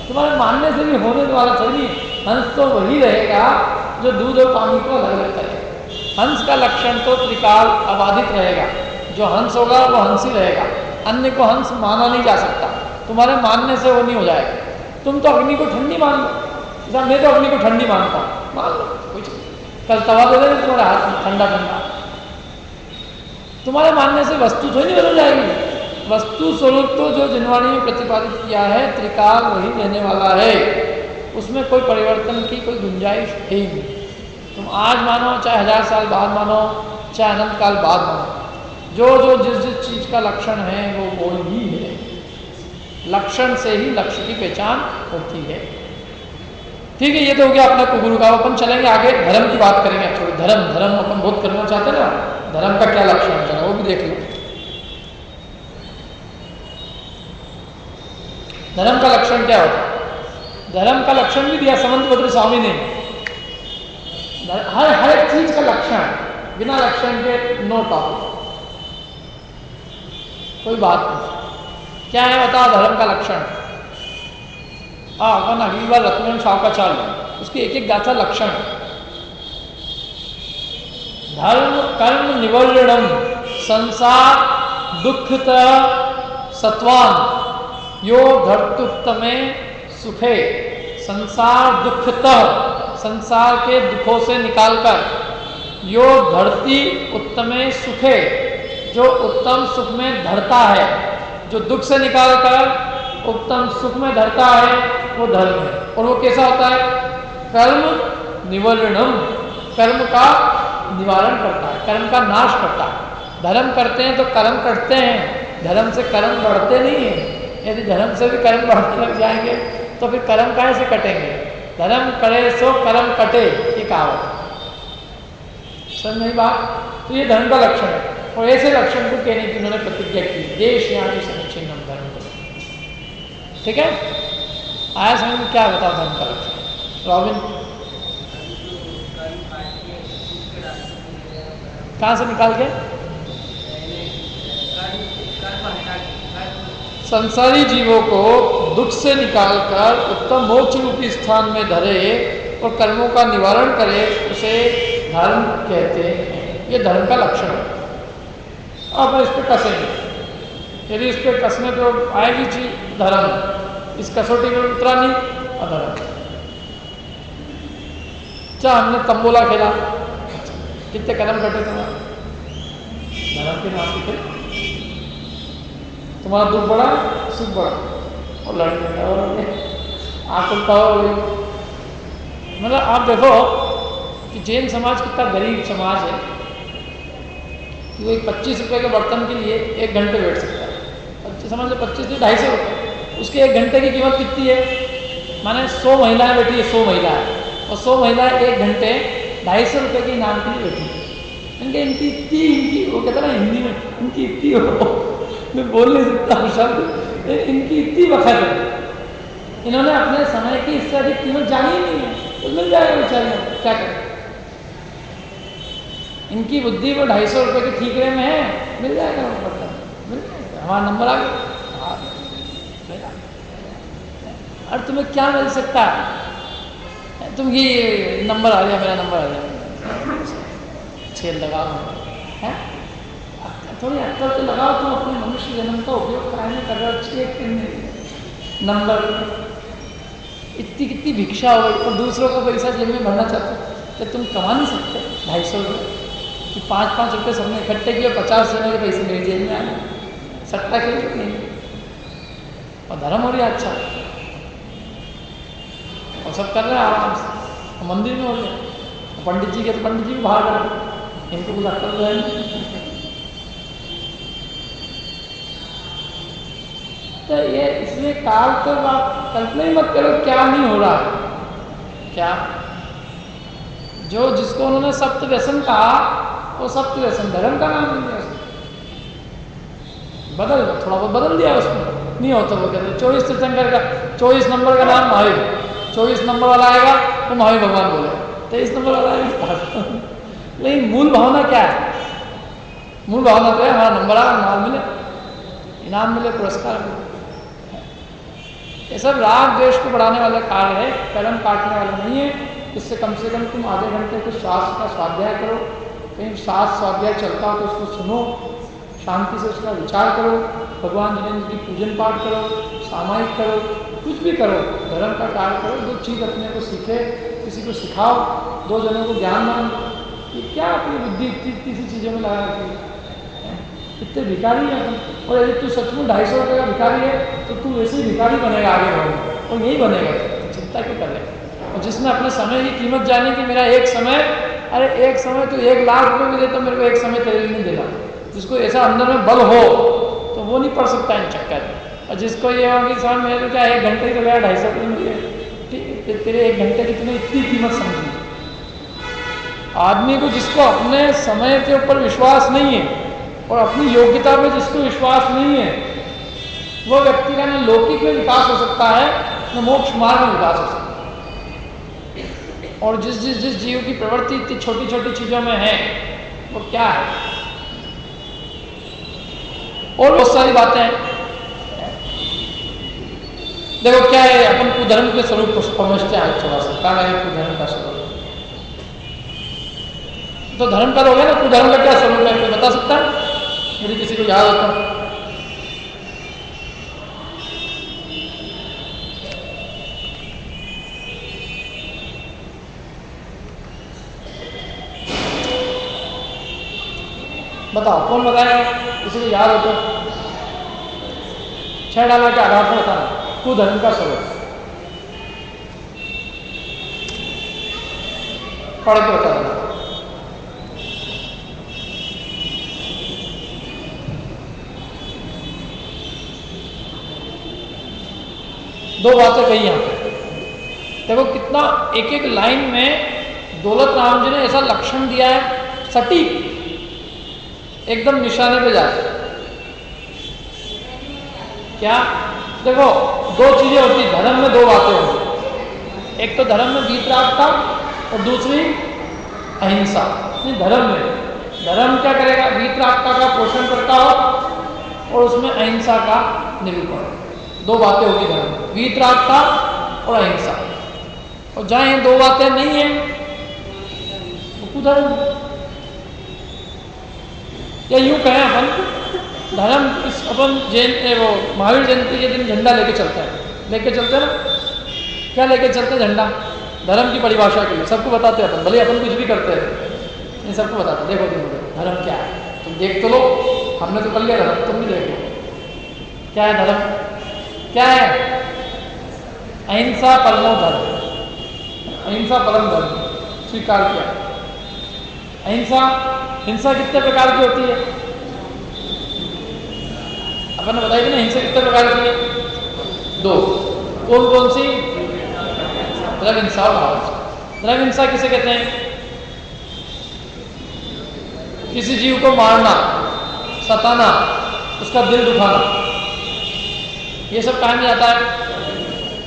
तुम्हारे मानने से भी होने वाला थोड़ी नहीं। हंस तो वही रहेगा जो दूध और पानी को अलग अलग करेगा। हंस का लक्षण तो त्रिकाल अबाधित रहेगा। जो हंस होगा वो हंस ही रहेगा। अन्य को हंस माना नहीं जा सकता। तुम्हारे मानने से वो नहीं हो जाएगा। तुम तो अग्नि को ठंडी मान लो, मैं तो अग्नि को ठंडी मानता हूँ, मान लो कोई चीज। कल तवा दे देना तुम्हारे हाथ में ठंडा ठंडा। तुम्हारे मानने से वस्तु थोड़ी नहीं बदल जाएगी। वस्तु स्वरूप तो जो जिनवाणी में प्रतिपादित किया है त्रिकाल वही रहने वाला है। उसमें कोई परिवर्तन की कोई गुंजाइश है ही नहीं। तुम आज मानो, चाहे 1000 साल बाद मानो, चाहे अनंत काल बाद मानो, जो जो जिस जिस चीज का लक्षण है वो ही है। लक्षण से ही लक्ष्य की पहचान होती है। ठीक है, ये तो हो गया अपना कुगुरु का। अपन चलेंगे आगे, धर्म की बात करेंगे। थोड़ी धर्म अपन बहुत करना चाहते हैं ना, धर्म का क्या लक्षण है वो भी देख लो। धर्म का लक्षण क्या होता है? धर्म का लक्षण भी दिया समंतभद्र स्वामी ने। हर एक चीज का लक्षण, बिना लक्षण के नो टॉपिक, कोई बात नहीं। क्या है बताओ धर्म का लक्षण? अपन अगली बार रत्न शाह का चाल उसकी एक एक गाथा लक्षण। धर्म कर्म निवर्णम संसार दुखत सत्वान यो धर्तुत्तमे सुखे। संसार दुखत, संसार के दुखों से निकालकर, यो धरती उत्तमे सुखे, जो उत्तम सुख में धरता है, जो दुख से निकालकर उत्तम सुख में धरता है वो धर्म है। और वो कैसा होता है? कर्म निवर्णम, कर्म का निवारण करता है, कर्म का नाश करता है। धर्म करते हैं तो कर्म कटते हैं, धर्म से कर्म बढ़ते नहीं है। यदि धर्म से भी कर्म बढ़ने लग जाएंगे तो फिर कर्म काहे से कटेंगे? धर्म करे सो कर्म कटे, ये कहावत। समझ नहीं बात? तो ये धर्म का लक्षण है। और ऐसे लक्षण को कहने की उन्होंने प्रतिज्ञा की, देश यानी समीचीनम धर्म को। ठीक है, आया समझ में? क्या बताओ धर्म का लक्षण? रॉबिन कहाँ से निकाल के? संसारी जीवों को दुख से निकालकर उत्तम मोक्ष रूपी स्थान में धरे और कर्मों का निवारण करे, उसे धर्म कहते हैं। ये धर्म का लक्षण है। अब इस पर कसेंगे। यदि इस पर कसने तो आएगी चीज धर्म, इस कसौटी में उतरा नहीं अधर्म। अच्छा, हमने तंबोला खेला, कितने कदम कटे तुम्हारे? धर्म के नाम पे तुम्हारा दुख बढ़ा, सुख बढ़ा, और लड़ने और आकुलता हो गई। मतलब आप देखो कि जैन समाज कितना गरीब समाज है कि वो एक 25 रुपये के बर्तन के लिए 1 घंटे बैठ सकता है। समझ लो 25 से 250 रुपये, उसके 1 घंटे की कीमत कितनी है? माने 100 महिलाएं बैठी है, 100 महिलाएं, और 100 महिलाएं 1 घंटे 250 रुपये के इनाम के लिए बैठी है। इनकी वो कहता ना हिंदी में, इनकी इतनी हो, मैं बोल नहीं सकता शब्द, इनकी इतनी वक्त है, इन्होंने अपने समय की इससे अधिक कीमत जानी ही नहीं है, तो मिल जाएगा बेचारे, क्या करें। इनकी बुद्धि वो 250 रुपये के ठीकरे में है, मिल जाएगा, मिल जाएगा, हमारा नंबर आ गया। और तुम्हें क्या मिल सकता है, तुम ये नंबर आ गया, मेरा नंबर आ गया, छेद लगाओ है, थोड़ी अक्ल तो लगाओ, तुम अपने मनुष्य जन्म का उपयोग कराने कर रहे हो, छेद नंबर, इतनी भिक्षा हो गई, और दूसरों को पैसा जेब में भरना चाहते हो, तो तुम कमा नहीं सकते 250 रुपये कि 5-5 रुपये सबने इकट्ठे किए, 50 जने के पैसे मेरी जेब में आए, सट्टा खेल नहीं, और धर्म हो रहा अच्छा, और सब कर रहे हैं आराम से, मंदिर में हो गया, पंडित जी के तो पंडित जी भी बाहर रहे, इनको कुछ अक्ल तो है। तो ये इसलिए काल तो आप कल्पना ही मत करो क्या नहीं हो रहा है, क्या जो जिसको उन्होंने सप्त व्यसन कहा, वो सप्त व्यसन धर्म का नाम नहीं दिया उसने, बदल थोड़ा बहुत बदल दिया उसमें, नहीं होता वो कहते 24 तीर्थंकर का 24 नंबर का नाम महावीर, 24 नंबर वाला आएगा तो महावीर भगवान बोले, 23 नंबर वाला आएगा, लेकिन मूल भावना क्या है, मूल भावना तो है हमारा नंबर आए, माल मिले, इनाम मिले, पुरस्कार मिले। ये सब राग द्वेष को बढ़ाने वाले कार्य है, कलम काटने वाला नहीं है। इससे कम से कम तुम आधे घंटे कुछ शास्त्र का स्वाध्याय करो, कहीं शास्त्र स्वाध्याय चलता हो तो उसको सुनो, शांति से उसका विचार करो, भगवान जिनेन्द्र की पूजन पाठ करो, सामायिक करो, कुछ भी करो, धर्म का कार्य करो, 2 चीज़ अपने को सीखे, किसी को सिखाओ, 2 जनों को ज्ञान दो। ये क्या अपनी बुद्धि इतनी सी चीज़ों में लगा रखी है, इतने भिखारी है अपन, और यदि तू सचमुच 250 रुपये का भिखारी है तो तू वैसे ही भिखारी बनेगा आगे बढ़ेगा, और यही बनेगा, तो चिंता क्यों कर रहे। और जिसने अपने समय की कीमत जानी कि मेरा एक समय, अरे एक समय तो 1 लाख रुपये भी देता, मेरे को एक समय तेरे लिए नहीं देना, जिसको ऐसा अंदर में बल हो तो वो नहीं पढ़ सकता इन चक्कर में। और जिसको ये हो कि समझ मेरे क्या 1 घंटे ही तो गया 250 रुपये मिल गए, ठीक है, तेरे 1 घंटे की तुम्हें इतनी कीमत समझी। आदमी को जिसको अपने समय के ऊपर विश्वास नहीं है और अपनी योग्यता में जिसको विश्वास नहीं है, वो व्यक्ति का न लौकिक में विकास हो सकता है, न मोक्ष मार्ग में विकास हो सकता है। और जिस जीव की प्रवृत्ति इतनी छोटी छोटी चीजों में है, वो क्या है, और बहुत सारी बातें हैं। देखो क्या है, अपन कुधर्म के स्वरूप को समझते हैं थोड़ा सा, क्या है कुधर्म का स्वरूप, तो धर्म का हो गया ना, कुधर्म का क्या स्वरूप है, कोई बता सकता है यदि किसी को याद होता? बताओ, कौन बताएगा, किसी को याद हो तो 6 डाला के आधार पर बताना कुधर्म का स्वरूप, पढ़ के बता देना। दो बातें कही यहाँ पे, देखो कितना एक एक लाइन में दौलत राम जी ने ऐसा लक्षण दिया है, सटीक एकदम निशाने पे जाते। क्या देखो, 2 चीजें होती, धर्म में 2 बातें होती, एक तो धर्म में वीतरागता और दूसरी अहिंसा। धर्म में धर्म क्या करेगा, वीतरागता का पोषण करता हो और उसमें अहिंसा का निरूपण, 2 बातें होगी धर्म में, वीतरागता और अहिंसा। और जहां ये 2 बातें नहीं है वो कुधर्म, या यूं कहें अपन धर्म, इस अपन वो महावीर जयंती के दिन झंडा लेके चलते हैं, लेके चलते हैं ना, क्या लेके चलते हैं, झंडा, धर्म की परिभाषा के लिए सबको बताते हैं अपन, भले अपन कुछ भी करते हैं, इन सबको बताते हैं, देखो तुम धर्म क्या है, तुम देख तो लो, हमने तो कर लिया धर्म, तुम भी देख लो क्या है धर्म, क्या है, अहिंसा परमो धर्म, अहिंसा परम धर्म स्वीकार किया। अहिंसा, हिंसा कितने प्रकार की होती है, अपन ने बताई थी ना, हिंसा कितने प्रकार की है, 2, कौन कौन सी, द्रव्य हिंसा और भाव हिंसा। द्रव्य हिंसा किसे कहते हैं, किसी जीव को मारना, सताना, उसका दिल दुखाना, ये सब कहाँ में आता है,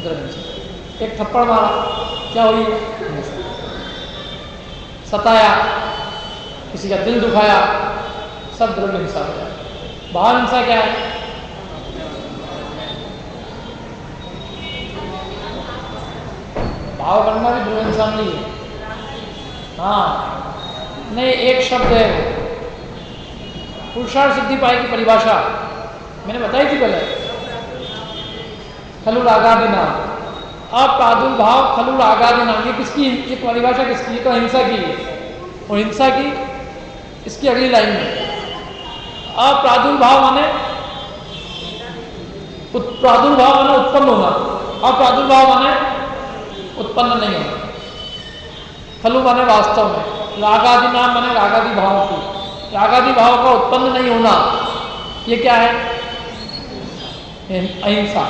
द्रव्य हिंसा। एक थप्पड़ मारा, क्या हुई? सताया, किसी का दिल दुखाया, सब द्रव्य हिंसा हो जाए। भाव हिंसा क्या है? भाव करना भी द्रव्य हिंसा नहीं है। हाँ, नहीं, एक शब्द है पुरुषार्थ सिद्धि पाई की परिभाषा मैंने बताई थी पहले, खलु रागादि नाम। अप्रादुर्भाव खलु रागादि नाम, ये किसकी, ये परिभाषा किसकी? ये तो हिंसा की है। और हिंसा की इसकी अगली लाइन में अप्रादुर्भाव माने प्रादुर्भाव माने उत्पन्न होना, अप्रादुर्भाव माने उत्पन्न नहीं होना, खलु माने वास्तव में, रागादि नाम माने रागादि भाव की, रागादि भाव का उत्पन्न नहीं होना। ये क्या है? अहिंसा।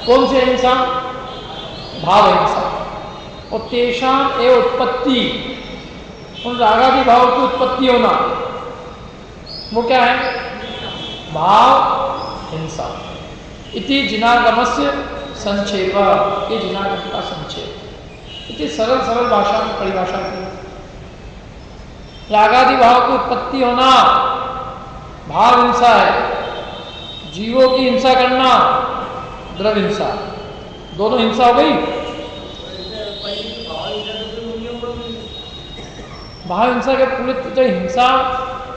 कौन सी अहिंसा? भाव हिंसा। और तेषाम एव उत्पत्ति, उन रागादि भाव की उत्पत्ति होना, वो क्या है? भाव हिंसा। इति जिनागमस्य संक्षेप, ये जिनागम का संक्षेप। इतनी सरल सरल भाषा में परिभाषा की। रागादि भाव की उत्पत्ति होना भाव हिंसा है, जीवों की हिंसा करना द्रव्य हिंसा। दोनों हिंसा हो गई। भाव हिंसा के पूरी, जो हिंसा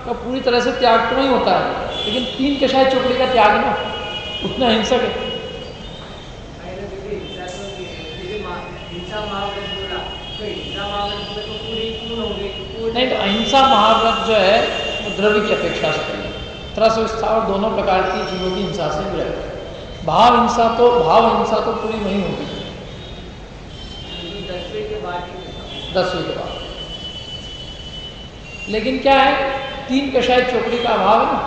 का पूरी तरह से त्याग तो नहीं होता है, लेकिन 3 कषाय चोपड़ी का त्याग ना, उतना हिंसक है। नहीं, तो अहिंसा महाव्रत जो है वो द्रव्य की अपेक्षा से करें, त्रस विस्तार दोनों प्रकार की जीवों की हिंसा से विरक्त है। भाव हिंसा तो पूरी नहीं होगी, 10वीं के बाद। लेकिन क्या है, 3 कषाय चोपड़ी का अभाव है ना,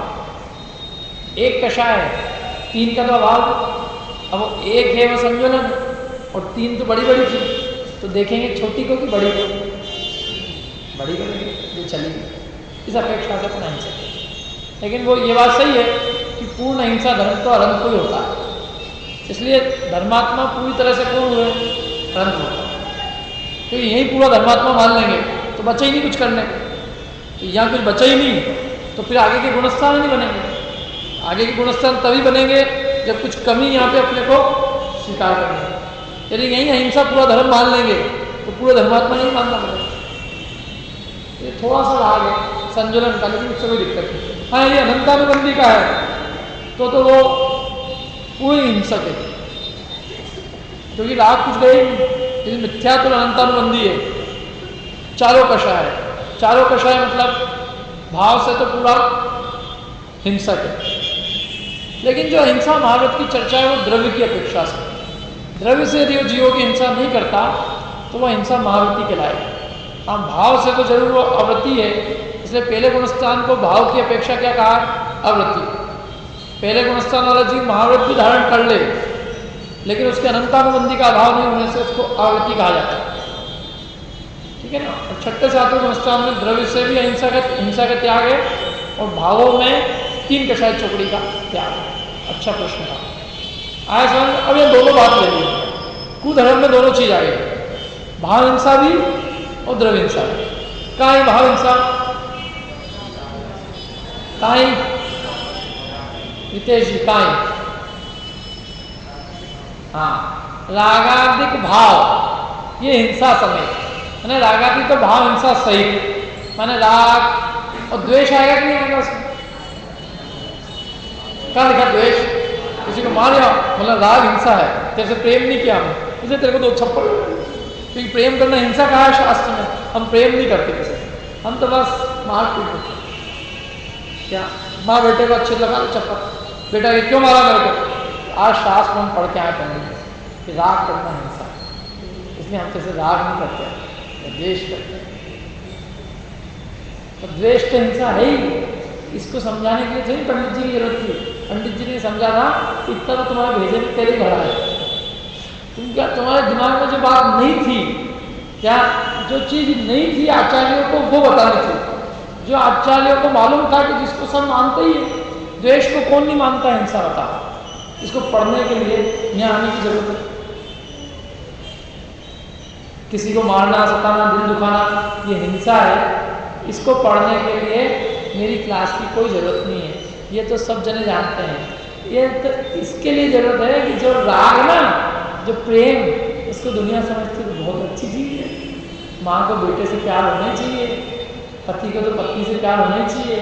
1 कषाय है, 3 का तो अभाव। अब 1 है वो संयोजन, और 3 तो बड़ी बड़ी थी, तो देखेंगे छोटी को कि बड़ी को, बड़ी को जो चलेगी, इस अपेक्षा से अपना हिंसा। लेकिन वो ये बात सही है कि पूर्ण हिंसा धर्म तो अनंत को ही होता है, इसलिए धर्मात्मा पूरी तरह से पूर्ण हुए अनंत होता है। तो यही पूरा धर्मात्मा मान लेंगे तो बचा ही नहीं कुछ करने, तो यहाँ कुछ बचा ही नहीं, तो फिर आगे के गुणस्थान नहीं बनेंगे। आगे के गुणस्थान तभी बनेंगे जब कुछ कमी यहाँ पे अपने को स्वीकार करेंगे। यदि यही अहिंसा पूरा धर्म मान लेंगे तो पूरा धर्मात्मा नहीं मानना पड़ेगा। ये थोड़ा सा राग है संतुलन का, लेकिन उससे कोई दिक्कत नहीं। हाँ, ये अनंतानुबंधी का है तो वो पूरी हिंसक है, क्योंकि राग कुछ गए, लेकिन मिथ्या तो अनंतानुबंधी है। चारों कषाय है, चारों कषाय मतलब भाव से तो पूरा हिंसक है। लेकिन जो अहिंसा महाव्रत की चर्चा है वो द्रव्य की अपेक्षा से, द्रव्य से यदि वो जीवों की हिंसा नहीं करता तो वह हिंसा महाव्रती कहलाएगी। हाँ, भाव से तो जरूर वो अवृत्ति है, इसलिए पहले गुणस्थान को भाव की अपेक्षा क्या कहा? अवृत्ति। पहले गुणस्थान वाला जीव महाव्रत भी धारण कर ले, लेकिन उसके अनंतानुबंधी का अभाव नहीं होने से उसको अवृत्ति कहा जाता है। ठीक है ना। और 6ठे 7वें गुणस्थान में द्रव्य से भी हिंसा का त्याग है, और भावों में 3 कषाय चोपड़ी का त्याग है। अच्छा प्रश्न था, आया समझ। अब ये दोनों बात ले ली, कुधर्म में दोनों चीज आ गई, भाव हिंसा भी और द्रव्य हिंसा भी। कहाँ है भाव हिंसा? कहाँ है हितेश जी? कहाँ है? हाँ, रागादिक भाव ये हिंसा समेत, मैंने रागादिक तो भाव हिंसा सहित, मैंने राग और द्वेष आएगा कि नहीं आएगा उसमें? कहाँ लिखा द्वेष? किसी को मार मतलब राग हिंसा है, तेरे से प्रेम नहीं किया हमने, इसलिए तेरे को 2 छप्पड़। क्योंकि प्रेम करना हिंसा कहा है शास्त्र में, हम प्रेम नहीं करते किसी, हम तो बस मार पीट देते। क्या माँ बेटे को अच्छे लगा दो चप्पल, बेटा ये क्यों मारा मेरे को? आज शास्त्र हम पढ़ के आए पढ़ने कि राग करना हिंसा, इसलिए हम जैसे राग नहीं करते, द्वेष करते। तो द्वेष तो हिंसा है ही, इसको समझाने के लिए थोड़ी पंडित जी की जरूरत थी। पंडित जी ने समझा था इतना तो तुम्हारे भेजे में तेरे भरा है, तुम क्या तुम्हारे दिमाग में जो बात नहीं थी, क्या जो चीज नहीं थी आचार्यों को वो बतानी थी, जो आचार्यों को मालूम था कि जिसको सब मानते ही है। द्वेष को कौन नहीं मानता? हिंसा बता, इसको पढ़ने के लिए यहाँ आने की जरूरत है। किसी को मारना, सताना, दिल दुखाना, ये हिंसा है। इसको पढ़ने के लिए मेरी क्लास की कोई ज़रूरत नहीं है, ये तो सब जने जानते हैं। ये तो इसके लिए ज़रूरत है कि जो राग ना, जो प्रेम, इसको दुनिया समझती है बहुत अच्छी चीज़ है। माँ को बेटे से प्यार होना चाहिए, पति को तो पत्नी से प्यार होना चाहिए,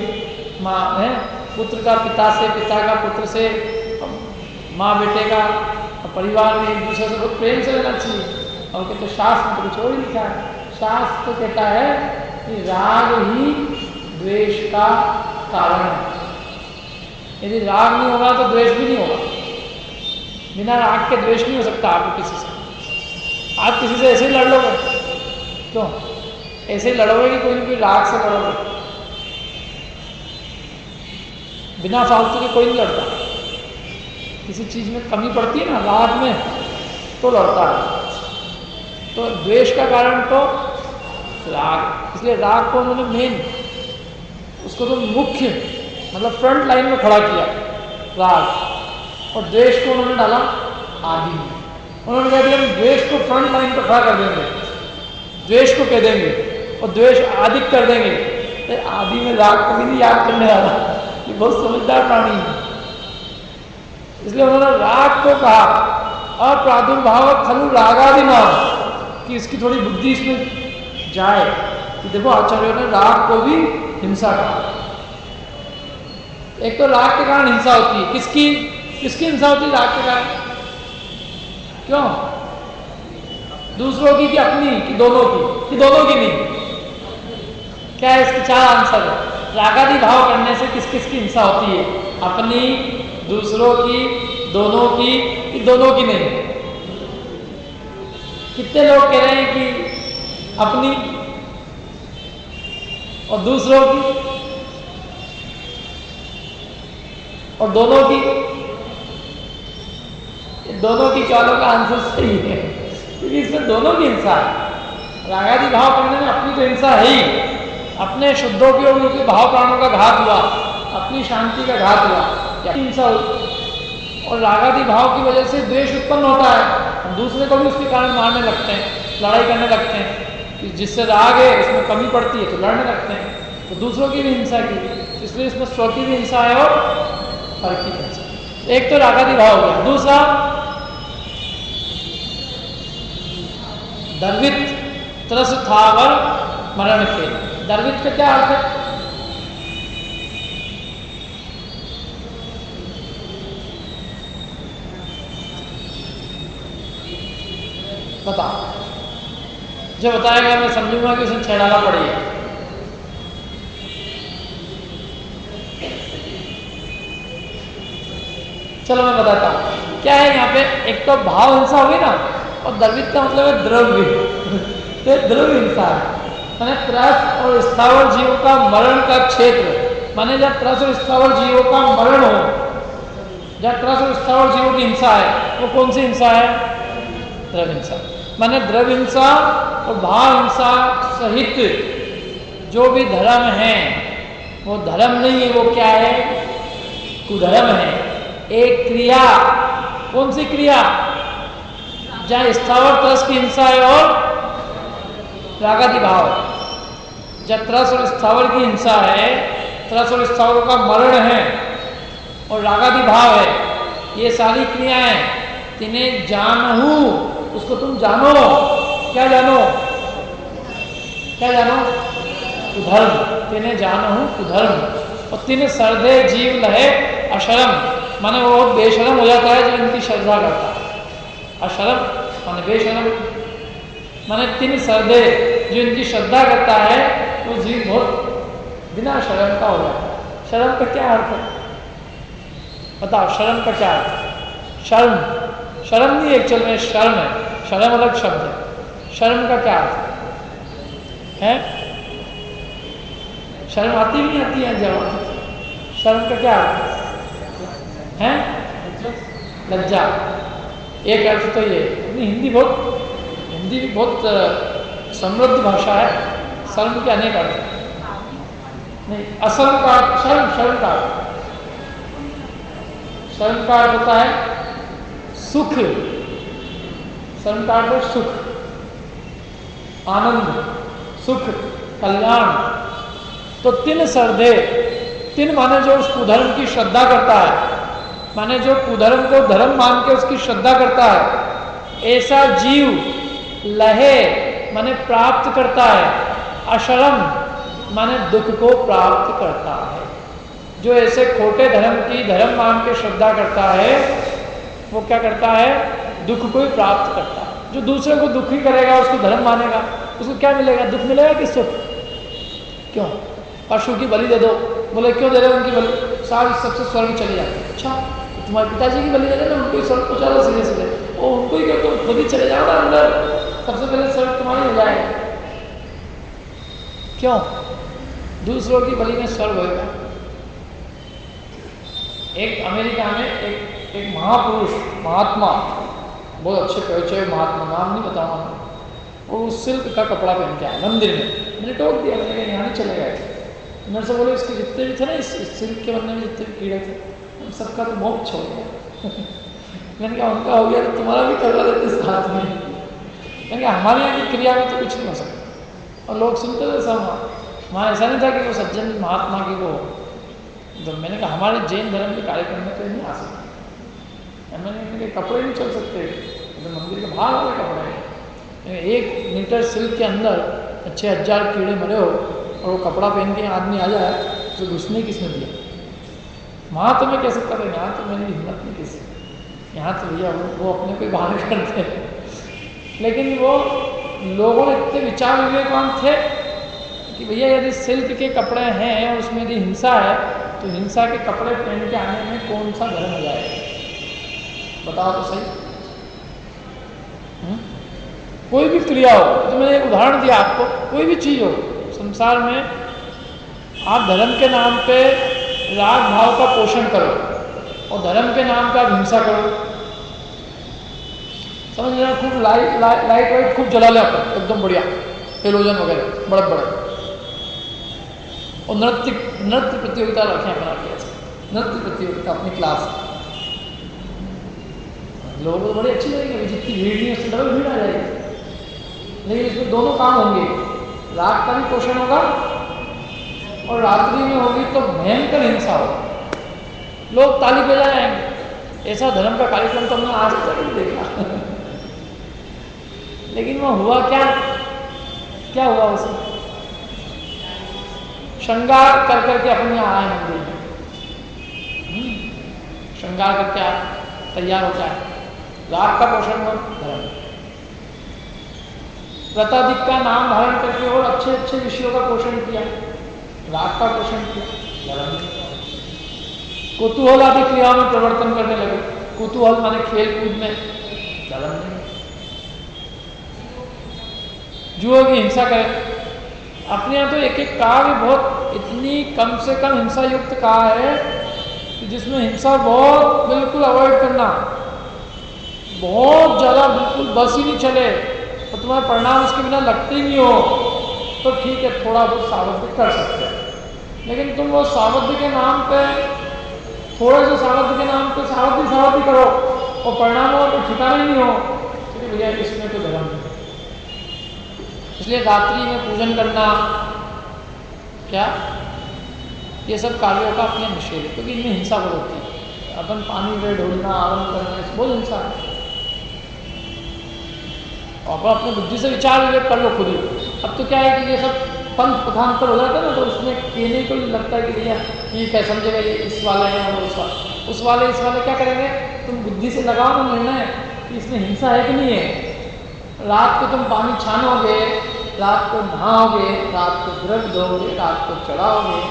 माँ है पुत्र का पिता से, पिता का पुत्र से, माँ बेटे का, परिवार में एक दूसरे से बहुत प्रेम से रहना चाहिए। और कहते शास्त्र में तो कुछ और ही लिखा है। शास्त्र तो कहता है कि राग ही द्वेष का कारण है। यदि राग नहीं होगा तो द्वेष भी नहीं होगा। बिना राग के द्वेष नहीं हो सकता आपको किसी से। आप किसी से ऐसे ही लड़ लोगे, क्यों ऐसे ही लड़ोगे कि कोई ना कोई राग से लड़ोगे। बिना फालतू के कोई नहीं लड़ता। किसी चीज में कमी पड़ती है ना राग में, तो लड़ता है। तो द्वेष का कारण तो राग, इसलिए राग को उन्होंने मेन, उसको तो मुख्य मतलब फ्रंट लाइन में खड़ा किया राग, और द्वेष को उन्होंने डाला आदि में। उन्होंने कहा कि हम द्वेष को फ्रंट लाइन पर खड़ा कर देंगे, द्वेष को कह देंगे और द्वेष आदि कर देंगे, तो आदि में राग को भी नहीं याद करने वाला। ये बहुत समझदार प्राणी है। इसलिए उन्होंने राग को कहा अप्रादुर्भाव खलु रागादि नाम, कि इसकी थोड़ी बुद्धि इसमें जाए कि देखो आचार्यों ने राग को भी हिंसा कहा। एक तो राग के कारण हिंसा होती है, किसकी किसकी हिंसा होती है राग के कारण? क्यों? दूसरों की कि अपनी, कि दोनों की, कि दोनों की नहीं? क्या है इसके चार आंसर है। रागादि भाव करने से किस किस की हिंसा होती है? अपनी, दूसरों की, दोनों की, कि दोनों की नहीं? कितने लोग कह रहे हैं कि अपनी और दूसरों की और दोनों की? दोनों की चालों का आंसर सही है, क्योंकि इसमें दोनों की हिंसा है। रागादि भाव करने में अपनी तो हिंसा है ही, अपने शुद्धों की और उनके भाव प्राणों का घात हुआ, अपनी शांति का घात हुआ, या हिंसा हुई। और रागादि भाव की वजह से द्वेष उत्पन्न होता है, हम दूसरे को भी उसके कारण मारने लगते हैं, लड़ाई करने लगते हैं। कि जिससे राग है उसमें कमी पड़ती है तो लड़ने लगते हैं, तो दूसरों की भी हिंसा की। इसलिए इसमें स्व की भी हिंसा है और पर की हिंसा। एक तो रागादि भाव हो गया। दूसरा दर्वित त्रस थावर मरण के। दर्वित का क्या अर्थ है? बताओ, जो बताएगा मैं समझूंगा कि उसने छेड़ाना पड़ी है। चलो मैं बताता हूँ क्या है यहाँ पे। एक तो भाव हिंसा होगी ना, और द्रवित का मतलब है द्रव्य, तो द्रव्य हिंसा है। माने त्रस और स्थावर जीवों का मरण का क्षेत्र, माने जब त्रस और स्थावर जीवों का मरण हो, जब त्रस और स्थावर जीवों की हिंसा है, वो कौन सी हिंसा है? द्रव्य हिंसा। माने द्रव्य हिंसा और भाव हिंसा सहित जो भी धर्म है वो धर्म नहीं है, वो क्या है? कुधर्म है। एक क्रिया, कौन सी क्रिया? जहाँ स्थावर त्रस की हिंसा है और रागादि भाव। जब त्रस और स्थावर की हिंसा है, त्रस और स्थावर का मरण है और रागादि भाव है, ये सारी क्रियाएं तिन्हें जानहु, उसको तुम जानो। क्या जानो? क्या जानो? कुधर्म। तिन्हें जानहु कुधर्म। और तिन्हें सर्दे जीव लहे अशरम, माने वो बहुत बेशरम हो जाता है जो इनकी श्रद्धा करता है। अशरम माने बेशरम, माने तिन सर्दे जो इनकी श्रद्धा करता है, वो जीव बहुत बिना शर्म का हो जाता है। शर्म का क्या अर्थ है? बताओ, शर्म का क्या अर्थ है? शर्म, शर्म नहीं एक्चुअल में शर्म है, शर्म अलग शब्द है। शर्म का क्या अर्थ है? शर्म आती भी नहीं आती है जवाब। शर्म का क्या अर्थ है? लज्जा। एक अर्थ तो ये। हिंदी भी बहुत समृद्ध भाषा है। शर्म के अनेक अर्थ नहीं, अशर्म का शर्म, शर्म का शर्म का अर्थ होता है सुख। शर्म का अर्थ सुख। आनंद, सुख, कल्याण। तो तीन श्रद्धे, तीन माने जो उस कुधर्म की श्रद्धा करता है, माने जो कुधर्म को धर्म मान के उसकी श्रद्धा करता है, ऐसा जीव लहे माने प्राप्त करता है, अशरम माने दुख को प्राप्त करता है। जो ऐसे खोटे धर्म की धर्म मान के श्रद्धा करता है वो क्या करता है, दुख को ही प्राप्त करता है। जो दूसरे को दुखी करेगा, उसको धर्म मानेगा, उसको क्या मिलेगा, दुख मिलेगा कि सुख? क्यों? पशु की बलि दे दो, बोले क्यों दे रहे हो उनकी बलि? सारी सबसे स्वर्ग चले जाते हैं। अच्छा तो तुम्हारे पिताजी की बलि दे देना, उनको ही स्वर्ग पहुँचा दो सीधे सीधे, वो उनको ही क्यों, तुम खुद ही चले जाओ ना अंदर, सबसे पहले स्वर्ग तुम्हारी हो जाएगा। क्यों? दूसरों की बलि में स्वर्ग होगा। एक अमेरिका में एक महापुरुष, महात्मा, बहुत अच्छे परिचय महात्मा, नाम नहीं बताऊंगा मैं, वो सिल्क का कपड़ा पहन के आया मंदिर में। मैंने टोक दिया, मैंने कहा यहाँ नहीं चले गए। मेरे से बोले इसके जितने भी थे ना, इस सिल्क के बनने में जितने भी कीड़े थे, उन सबका तो मोह छोड़ गया। मैंने कहा उनका हो गया तो तुम्हारा भी करवा देते इस हाथ में। मैंने कहा हमारे यहाँ की क्रिया में तो कुछ नहीं हो सकता। और लोग सुनते थे सब, वहाँ ऐसा नहीं था कि वो सज्जन महात्मा की वो। तो मैंने कहा हमारे जैन धर्म के कार्यक्रम में तो नहीं आ सकते। मैंने कहा कपड़े नहीं चल सकते, तो मंदिर के बाहर वाले कपड़े। 1 मीटर सिल्क के अंदर 6000 कीड़े मरे हो और वो कपड़ा पहन के आदमी आ जाए तो घुसने किसने दिया? वहाँ तो मैं कह सकता था, यहाँ तो मेरी हिम्मत नहीं किसी, यहाँ तो भैया वो अपने को बाहर करते हैं। लेकिन वो लोगों ने इतने विचार विवेकवान थे कि भैया यदि सिल्क के कपड़े हैं और उसमें यदि हिंसा है तो हिंसा के कपड़े पहन के आने में कौन सा धर्म हो जाएगा? बताओ तो सही। कोई भी क्रिया हो, तो मैंने एक उदाहरण दिया आपको, कोई भी चीज़ हो संसार में, आप धर्म के नाम पे राग भाव का पोषण करो और धर्म के नाम पे आप हिंसा करो, समझ लेना खूब लाइट वाइट खूब जला ले अपन एकदम बढ़िया, हेलोजन वगैरह बड़े बड़े, और नृत्य प्रतियोगिता रखें अपना किया, नृत्य प्रतियोगिता अपनी क्लास। लोगों को तो बड़ी अच्छी लगेगी, जितनी भीड़ नहीं उससे डबल भीड़ आ जाएगी। लेकिन इसमें दोनों काम होंगे, राग का भी पोषण होगा और रात्रि में होगी तो भयंकर हिंसा होगी, लोग ताली बजाएंगे। ऐसा धर्म का कार्यक्रम तो हमने आज तक नहीं देखा। लेकिन वो हुआ क्या हुआ उसमें? श्रृंगार कर करके अपने आए मंदिर में, श्रृंगार करके आए, तैयार हो जाए, राग का पोषण हो धर्म, व्रताधिक का नाम धारण करके और अच्छे अच्छे विषयों का पोषण किया, राग का पोषण किया, धर्म। कुतूहल आदि क्रियाओं में प्रवर्तन करने लगे, कुतूहल माने खेल कूद में, धर्म नहीं। जुओं की हिंसा करें, अपने यहाँ तो एक एक काव्य बहुत इतनी कम से कम हिंसा युक्त कहा है कि जिसमें हिंसा बहुत बिल्कुल अवॉइड करना, बहुत ज़्यादा बिल्कुल बस ही नहीं चले और तुम्हारा परिणाम उसके बिना लगते ही नहीं हो तो ठीक है, थोड़ा बहुत सावधानी कर सकते हैं। लेकिन तुम वो सावधानी के नाम पे, थोड़े से सावधानी के नाम पे सावधानी करो और परिणामों को ठिकाना ही नहीं हो, तो भैया इसमें तो धर्म नहीं। इसलिए रात्रि में पूजन करना, क्या ये सब कार्यों का अपने निषेध, क्योंकि इनमें हिंसा बहुत होती है। अपन पानी में ढोलना, आरंभ करना, बहुत हिंसा है। और अपन अपने बुद्धि से विचार विवेक कर लो खुद ही। अब तो क्या है कि ये सब पंथ प्रधान पर हो जाता है ना, तो उसमें कहने को लगता है कि भैया ठीक है, समझेगा ये इस वाले हैं और उस वाले क्या करेंगे? तुम बुद्धि से लगाओ ना निर्णय कि इसमें हिंसा है कि नहीं है। रात को तुम पानी छानोगे, रात को नहाओगे, रात को द्रव्य दोगे, रात को चढ़ाओगे,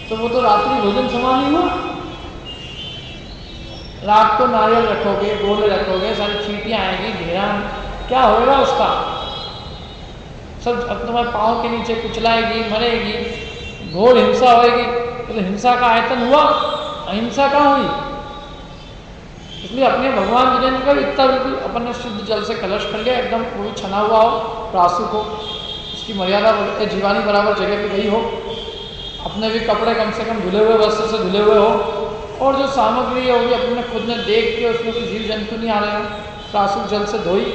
तो वो तो रात्रि भोजन समान ही हुआ। रात को नारियल रखोगे, गोले रखोगे, सारी चींटियाँ आएंगी, घेरान, क्या होगा उसका? सब तुम्हारे पाँव के नीचे कुचलाएगी, मरेगी, घोर हिंसा होएगी, तो हिंसा का आयतन हुआ, अहिंसा कहाँ हुई? इसलिए अपने भगवान भजन कर इतना बिल्कुल अपन ने शुद्ध जल से कलश कर लिया, एकदम वो छना हुआ हो, प्रासुक हो, उसकी मर्यादा जीवानी बराबर जगह पे गई हो, अपने भी कपड़े कम से कम धुले हुए वस्त्र से धुले हुए हो, और जो सामग्री है वो भी अपने खुद ने देख के उसमें कोई जीव जंतु नहीं आ रहे हो, प्रासुक जल से धोई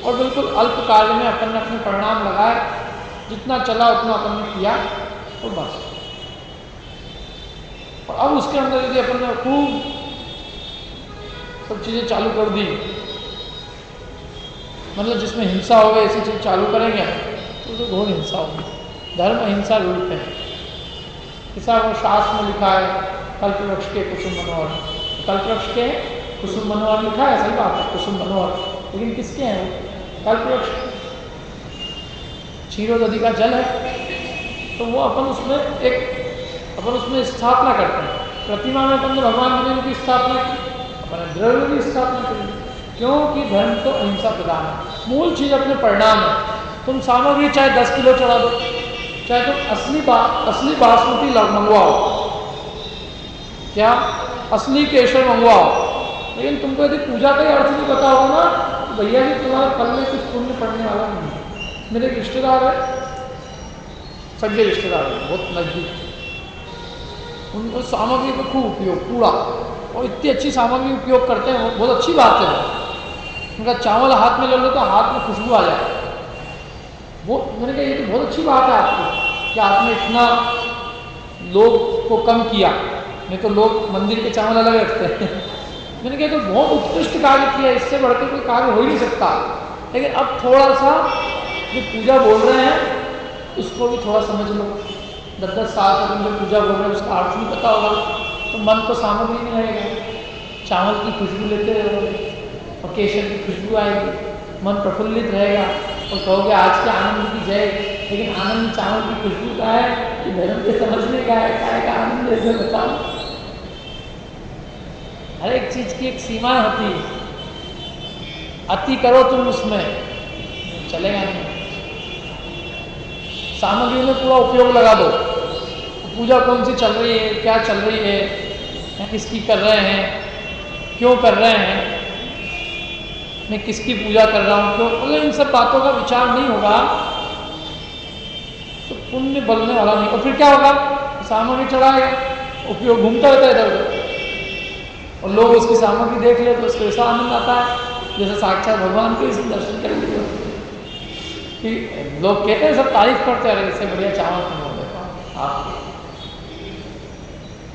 और बिल्कुल अल्प काल में अपन ने अपने परिणाम लगाए, जितना चला उतना अपन ने किया और बस। और अब उसके अंदर यदि अपन ने खूब सब चीज़ें चालू कर दी, मतलब जिसमें हिंसा हो गई ऐसी चीज़ चालू करेंगे तो घोर हिंसा होगी। धर्म अहिंसा रूप है। ऐसा वो शास्त्र में लिखा है, कल्पवृक्ष के कुसुम मनोहर, कल्पवृक्ष के कुसुम मनोहर लिखा है, सही बात है, कुसुम मनोहर, लेकिन किसके हैं वो? कल्पवृक्ष, क्षीरोदधि का जल है। तो वो अपन उसमें स्थापना करते हैं। प्रतिमा में अपन ने भगवान विष्णु की स्थापना की, अपन द्रव्य की स्थापना करी, क्योंकि धर्म तो अहिंसा प्रदान है। मूल चीज अपने परिणाम है। तुम सामग्री चाहे 10 किलो चढ़ा दो, चाहे तुम असली बासमती मंगवाओ, क्या असली केशर मंगवाओ, लेकिन तुमको यदि पूजा का ही अर्थ नहीं पता होगा ना, तो भैया जी तुम्हारे कल में कुछ पुण्य पड़ने वाला नहीं है। मेरे एक रिश्तेदार है, सगे रिश्तेदार है, बहुत नजदीक, उनको सामग्री का खूब उपयोग पूरा, और इतनी अच्छी सामग्री उपयोग करते हैं, बहुत अच्छी बात है। उनका चावल हाथ में ले लो तो हाथ में खुशबू आ जाए। वो मैंने कहा ये तो बहुत अच्छी बात है आपकी कि आपने इतना लोग को कम किया, नहीं तो लोग मंदिर के चावल अलग रखते हैं। मैंने कहा तो बहुत उत्कृष्ट कार्य किया, इससे बढ़कर कोई कार्य हो ही नहीं सकता। लेकिन अब थोड़ा सा जो पूजा बोल रहे हैं उसको भी थोड़ा समझ लो। 10-10 साल तक हम जो पूजा बोल रहे हैं उसका अर्थ नहीं पता होगा तो मन को सामग्री नहीं रहेगा, चावल की खुशबू लेते रहोगे और केशर की खुशबू आएगी, मन प्रफुल्लित रहेगा और कहोगे आज के आनंद की जय। लेकिन आनंद चावल की खुशबू का है कि धर्म के समझने का है, काय का आनंद ऐसे बताओ। हर एक चीज की एक सीमा होती है, अति करो तुम उसमें चलेगा नहीं। सामग्री में पूरा उपयोग लगा दो। पूजा कौन सी चल रही है, क्या चल रही है, किसकी कर रहे हैं, क्यों कर रहे हैं, मैं किसकी पूजा कर रहा हूँ, क्यों, अगर इन सब बातों का विचार नहीं होगा तो पुण्य बढ़ने वाला नहीं। और फिर क्या होगा, सामग्री चढ़ाएगा, उपयोग घूमता रहता है इधर उधर, और लोग उसकी सामग्री देख ले तो उसको ऐसा आनंद आता है जैसे साक्षात भगवान के इसी दर्शन कर लिए। कि लोग कहते हैं, सब तारीफ करते हैं, अरे इससे बढ़िया चावल तुम हो देखा आप।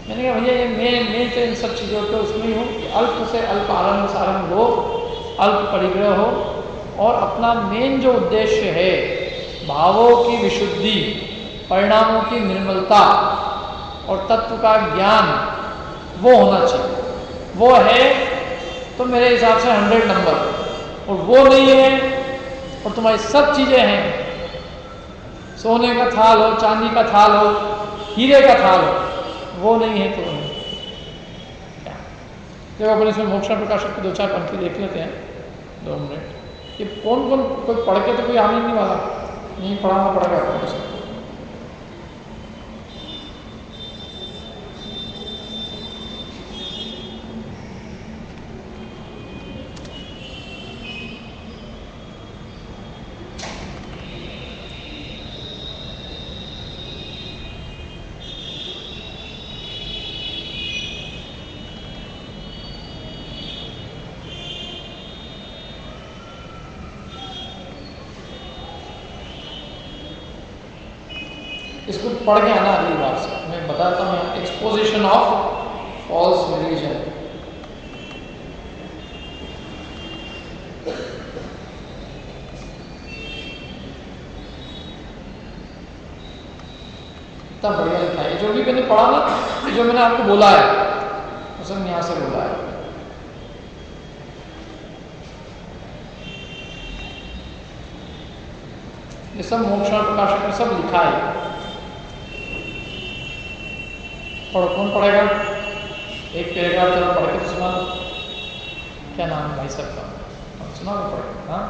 मैंने कहा भैया ये मैं तो इन सब चीज़ों को उसमें ही हूँ कि अल्प से अल्प आरंभ सारंभ हो, अल्प परिग्रह हो, और अपना मेन जो उद्देश्य है भावों की विशुद्धि, परिणामों की निर्मलता और तत्व का ज्ञान, वो होना चाहिए। वो है तो मेरे हिसाब से 100 नंबर, और वो नहीं है और तुम्हारी सब चीज़ें हैं, सोने का थाल हो, चांदी का थाल हो, हीरे का थाल हो, वो नहीं है तो नहीं। जब अपन इसमें मोक्ष प्रकाशक की 2-4 पंक्ति देख लेते हैं 2 मिनट। ये कौन कोई पढ़ के तो कोई आने नहीं वाला, नहीं पढ़ाना पड़ेगा आपको सबको। इसको पढ़ के आना अगली बार से। मैं बताता हूँ एक्सपोजिशन ऑफ फॉल्स रिलीजन। इतना बढ़िया लिखा है। जो भी मैंने पढ़ा ना, जो मैंने आपको बोला है वो सब यहाँ से बोला है। ये सब मोक्ष प्रकाशक में सब लिखा है। पढ़ो, कौन पढ़ेगा? एक पैराग्राफ जरा पढ़ के तो सुना दो। क्या नाम है भाई साहब का? सुना दो पढ़ के। हाँ,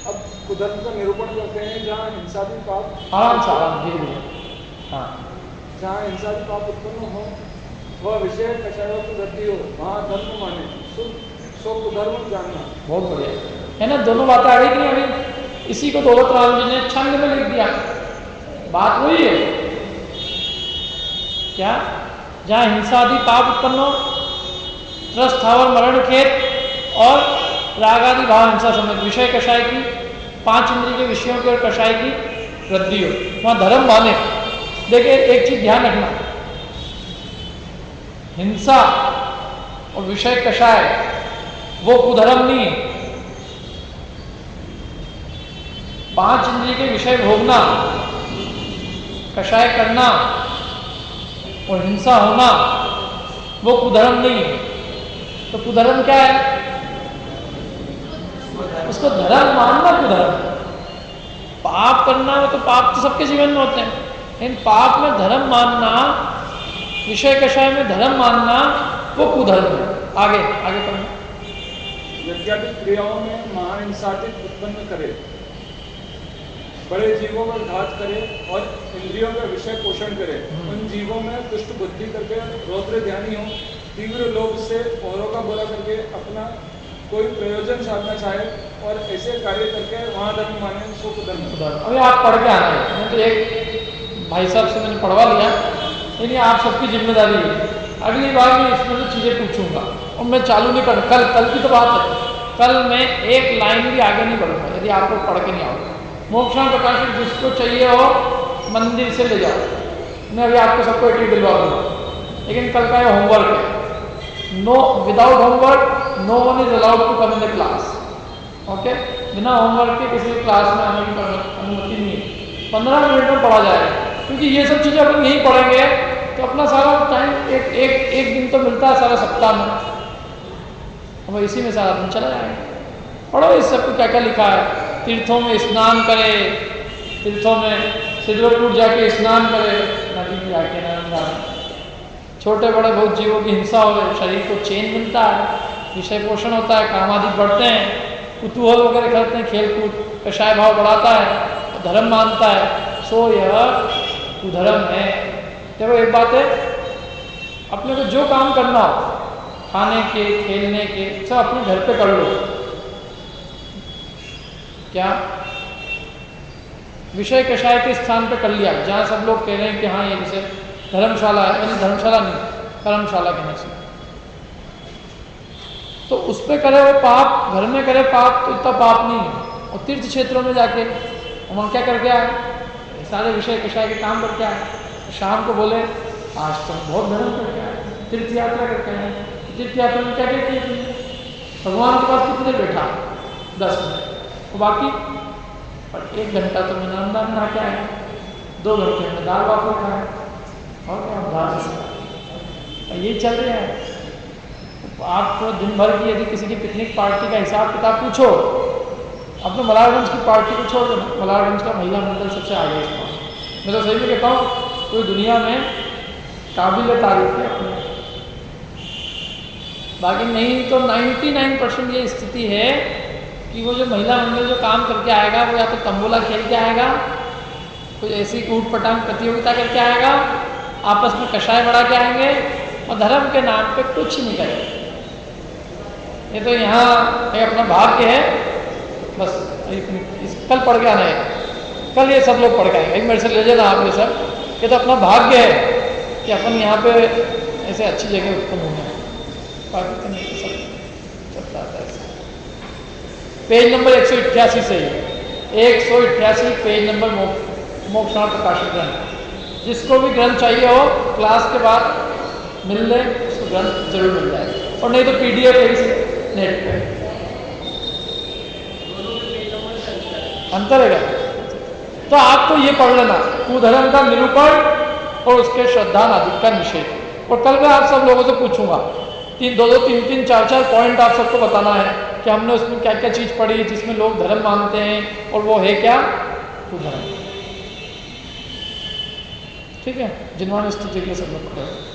अब कुदरत का निरूपण करते हैं जहाँ हिंसादी पाप, आराम से आराम धीरे धीरे। हाँ, जहाँ हिंसादी पाप उत्पन्न हो, वह विषय कषायों की वृद्धि हो, वहाँ धर्म माने सो कुधर्म जानना। बहुत बढ़िया है ना। दोनों बातें आ गई कि नहीं? अभी इसी को दौलत राम जी ने छंद में लिख दिया। बात वही है क्या? जहाँ हिंसा आदि पाप उत्पन्न हो, रस स्थावर मरण खेत और राग आदि भाव हिंसा समेत विषय कषाय की 5 इंद्रिय के विषयों की और कषाय की वृद्धि हो। वहां धर्म माने, देखिए एक चीज ध्यान रखना, हिंसा और विषय कषाय वो कुधर्म नहीं है। 5 इंद्रिय के विषय भोगना, कषाय करना और हिंसा होना वो कुधर्म नहीं है। तो कुधर्म क्या है? उसको धर्म मानना कुधर्म। पाप करना वो तो पाप तो सबके जीवन में होते हैं, लेकिन पाप में धर्म मानना, विषय कषाय में धर्म मानना वो कुधर्म है। आगे आगे पढ़ना। यज्ञादि क्रियाओं में महान हिंसाचित उत्पन्न करे, बड़े जीवों में घात करे और इंद्रियों का विषय पोषण करे, उन जीवों में दुष्ट बुद्धि करके रौद्र ध्यानी हो, तीव्र लोभ से औरों का बुरा करके अपना कोई प्रयोजन साधना चाहे और ऐसे कार्य करके वहाँ धर्म माने, सो कुधर्म। अभी आप पढ़ के आना है, मैं तो एक भाई साहब से मैंने पढ़वा लिया, यानी आप सबकी जिम्मेदारी है। अगली बार मैं इसमें से चीज़ें पूछूंगा और मैं चालू नहीं कर, कल की तो बात है, कल मैं एक लाइन भी आगे नहीं बढ़ूंगा यदि आप लोग पढ़ के नहीं आओगे। मोक्षण प्रकाशन जिसको चाहिए हो मंदिर से ले जाओ, मैं अभी आपको सबको एक दिलवा दूंगा, लेकिन कल का ये होमवर्क है। No, without homework no one is allowed to come in the class. Okay, बिना होमवर्क के किसी क्लास में आने की अनुमति नहीं है। 15 मिनट में पढ़ा जाएगा, क्योंकि ये सब चीज़ें अपन यहीं पढ़ेंगे तो अपना सारा टाइम एक दिन तो मिलता है सारा सप्ताह में, अब इसी में सारा दिन चला जाएगा। पढ़ो इस सब को क्या क्या लिखा है। तीर्थों में स्नान करे, तीर्थों में सिद्धपुर जाके स्नान करे, नदी में जाके नर्मदा में। छोटे बड़े बहुत जीवों की हिंसा हो, शरीर को चैन मिलता है, विषय पोषण होता है, काम आदि बढ़ते हैं, कुतूहल वगैरह करते हैं, खेल कूद कषाय भाव बढ़ाता है, धर्म मानता है, सो यह कुधर्म है। देखो एक बात है, अपने को जो काम करना हो, खाने के खेलने के सब अपने घर पे कर लो। क्या विषय कषाय के स्थान पे कर लिया, जहाँ सब लोग कह रहे हैं कि हाँ ये जैसे धर्मशाला है, यानी धर्मशाला नहीं कर्मशाला कहना चाहिए, तो उस पर करे वो पाप, घर में करे पाप तो इतना पाप नहीं है। और तीर्थ क्षेत्रों में जाके वहाँ क्या करके आए, सारे विषय कषाय के काम करके आए, शाम को बोले आज तो बहुत धर्म करके आए, तीर्थ यात्रा करके आए। तीर्थ यात्रा में क्या कहते हैं, भगवान के पास कितनी देर बैठा, 10 मिनट, तो बाकी और 1 घंटा तो मैंने नर्मदा में नहा के आया, 2 घंटे में दाल भात खाया, और क्या दाल यही चल रहा है। आप तो दिन भर की यदि किसी की पिकनिक पार्टी का हिसाब किताब पूछो, अपने मलारगंज की पार्टी को छोड़ देना, मलारगंज का महिला मंडल सबसे आगे है। मैं तो सही में कहता हूँ पूरी दुनिया में काबिल तारीफ है अपने, बाकी नहीं तो 99% ये स्थिति है कि वो जो महिला मंडल जो काम करके आएगा वो या तो तंबोला खेल के आएगा, कोई ऐसी ऊट पटांग प्रतियोगिता करके आएगा, आपस में कषाय बढ़ा के आएंगे और धर्म के नाम पे कुछ नहीं करेंगे। ये तो यहाँ अपना भाग्य है, बस कल पढ़ के आना है, कल ये सब लोग पढ़ के आएंगे, मेरे से ले जाना आप ये सब। ये तो अपना भाग्य है कि अपन यहाँ पे ऐसे अच्छी जगह उत्पन्न हुए हैं, बाकी तो नहीं सब चलता आता है। पेज नंबर 188 से ही 188 पेज नंबर मोक्षण प्रकाशन ग्रंथ, जिसको भी ग्रंथ चाहिए हो क्लास के बाद मिल ले, उसको ग्रंथ जरूर मिल जाएगा, और नहीं तो PDF है इसी नेट पे। अंतर है क्या? तो आपको ये पढ़ लेना, कुधर्म का निरूपण और उसके श्रद्धानादि का निषेध। और कल मैं आप सब लोगों से पूछूंगा, 3 4 पॉइंट आप सबको बताना है कि हमने उसमें क्या क्या चीज पढ़ी जिसमें लोग धर्म मानते हैं, और वो है क्या, कुधर्म। ठीक है, जिन्होंने स्थिति के सब लोग पढ़े।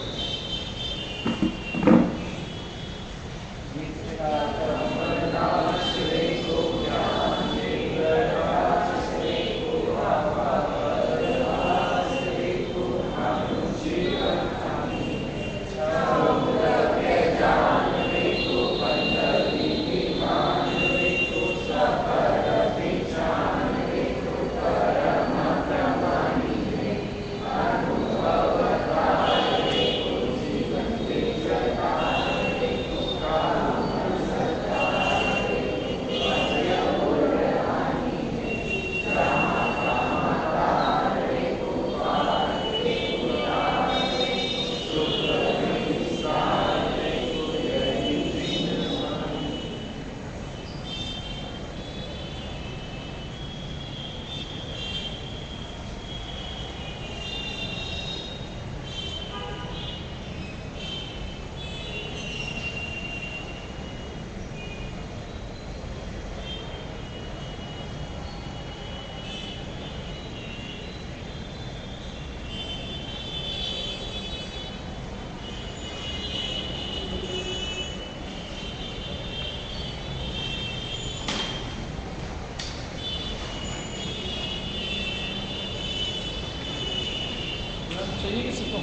चाहिए किसी को?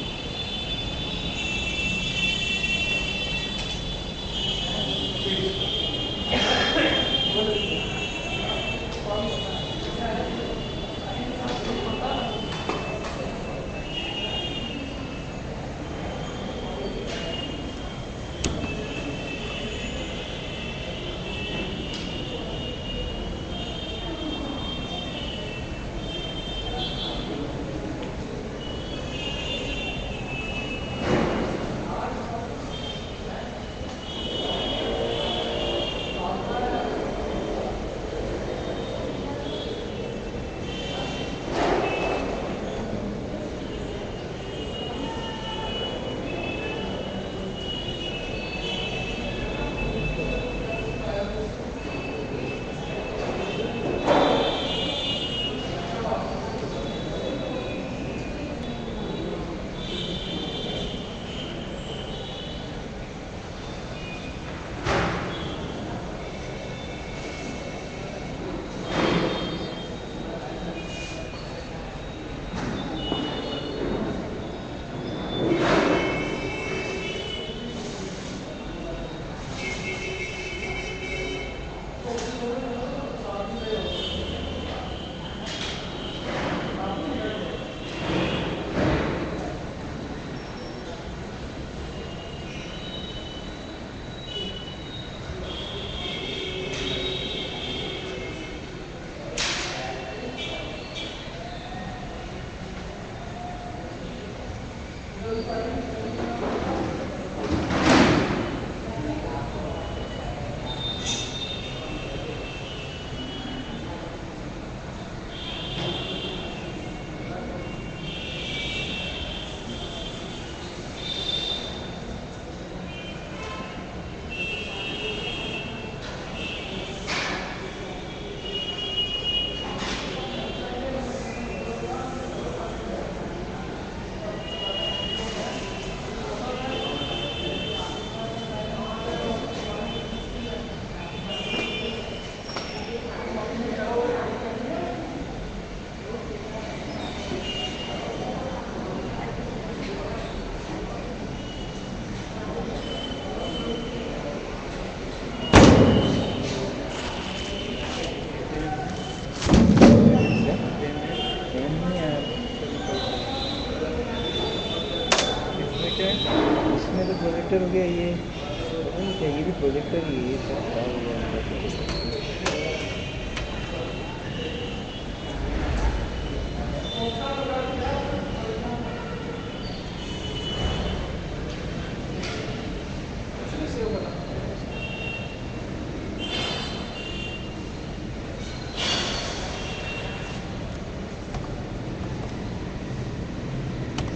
इसमें तो प्रोजेक्टर हो गया ये, पता नहीं क्या ये भी प्रोजेक्टर ही है, ये सब क्या हो गया अंदर।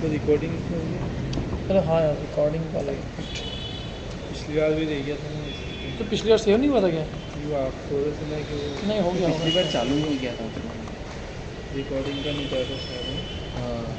तो रिकॉर्डिंग इसमें हो गया। अरे हाँ यार, रिकॉर्डिंग वाला पिछली बार भी दे गया था ना इसमें। तो पिछली बार सेव नहीं हुआ था क्या? वो आप थोड़ा सुना कि वो नहीं, हो गया पिछली बार चालू नहीं किया था, रिकॉर्डिंग का नहीं था शायद। हाँ।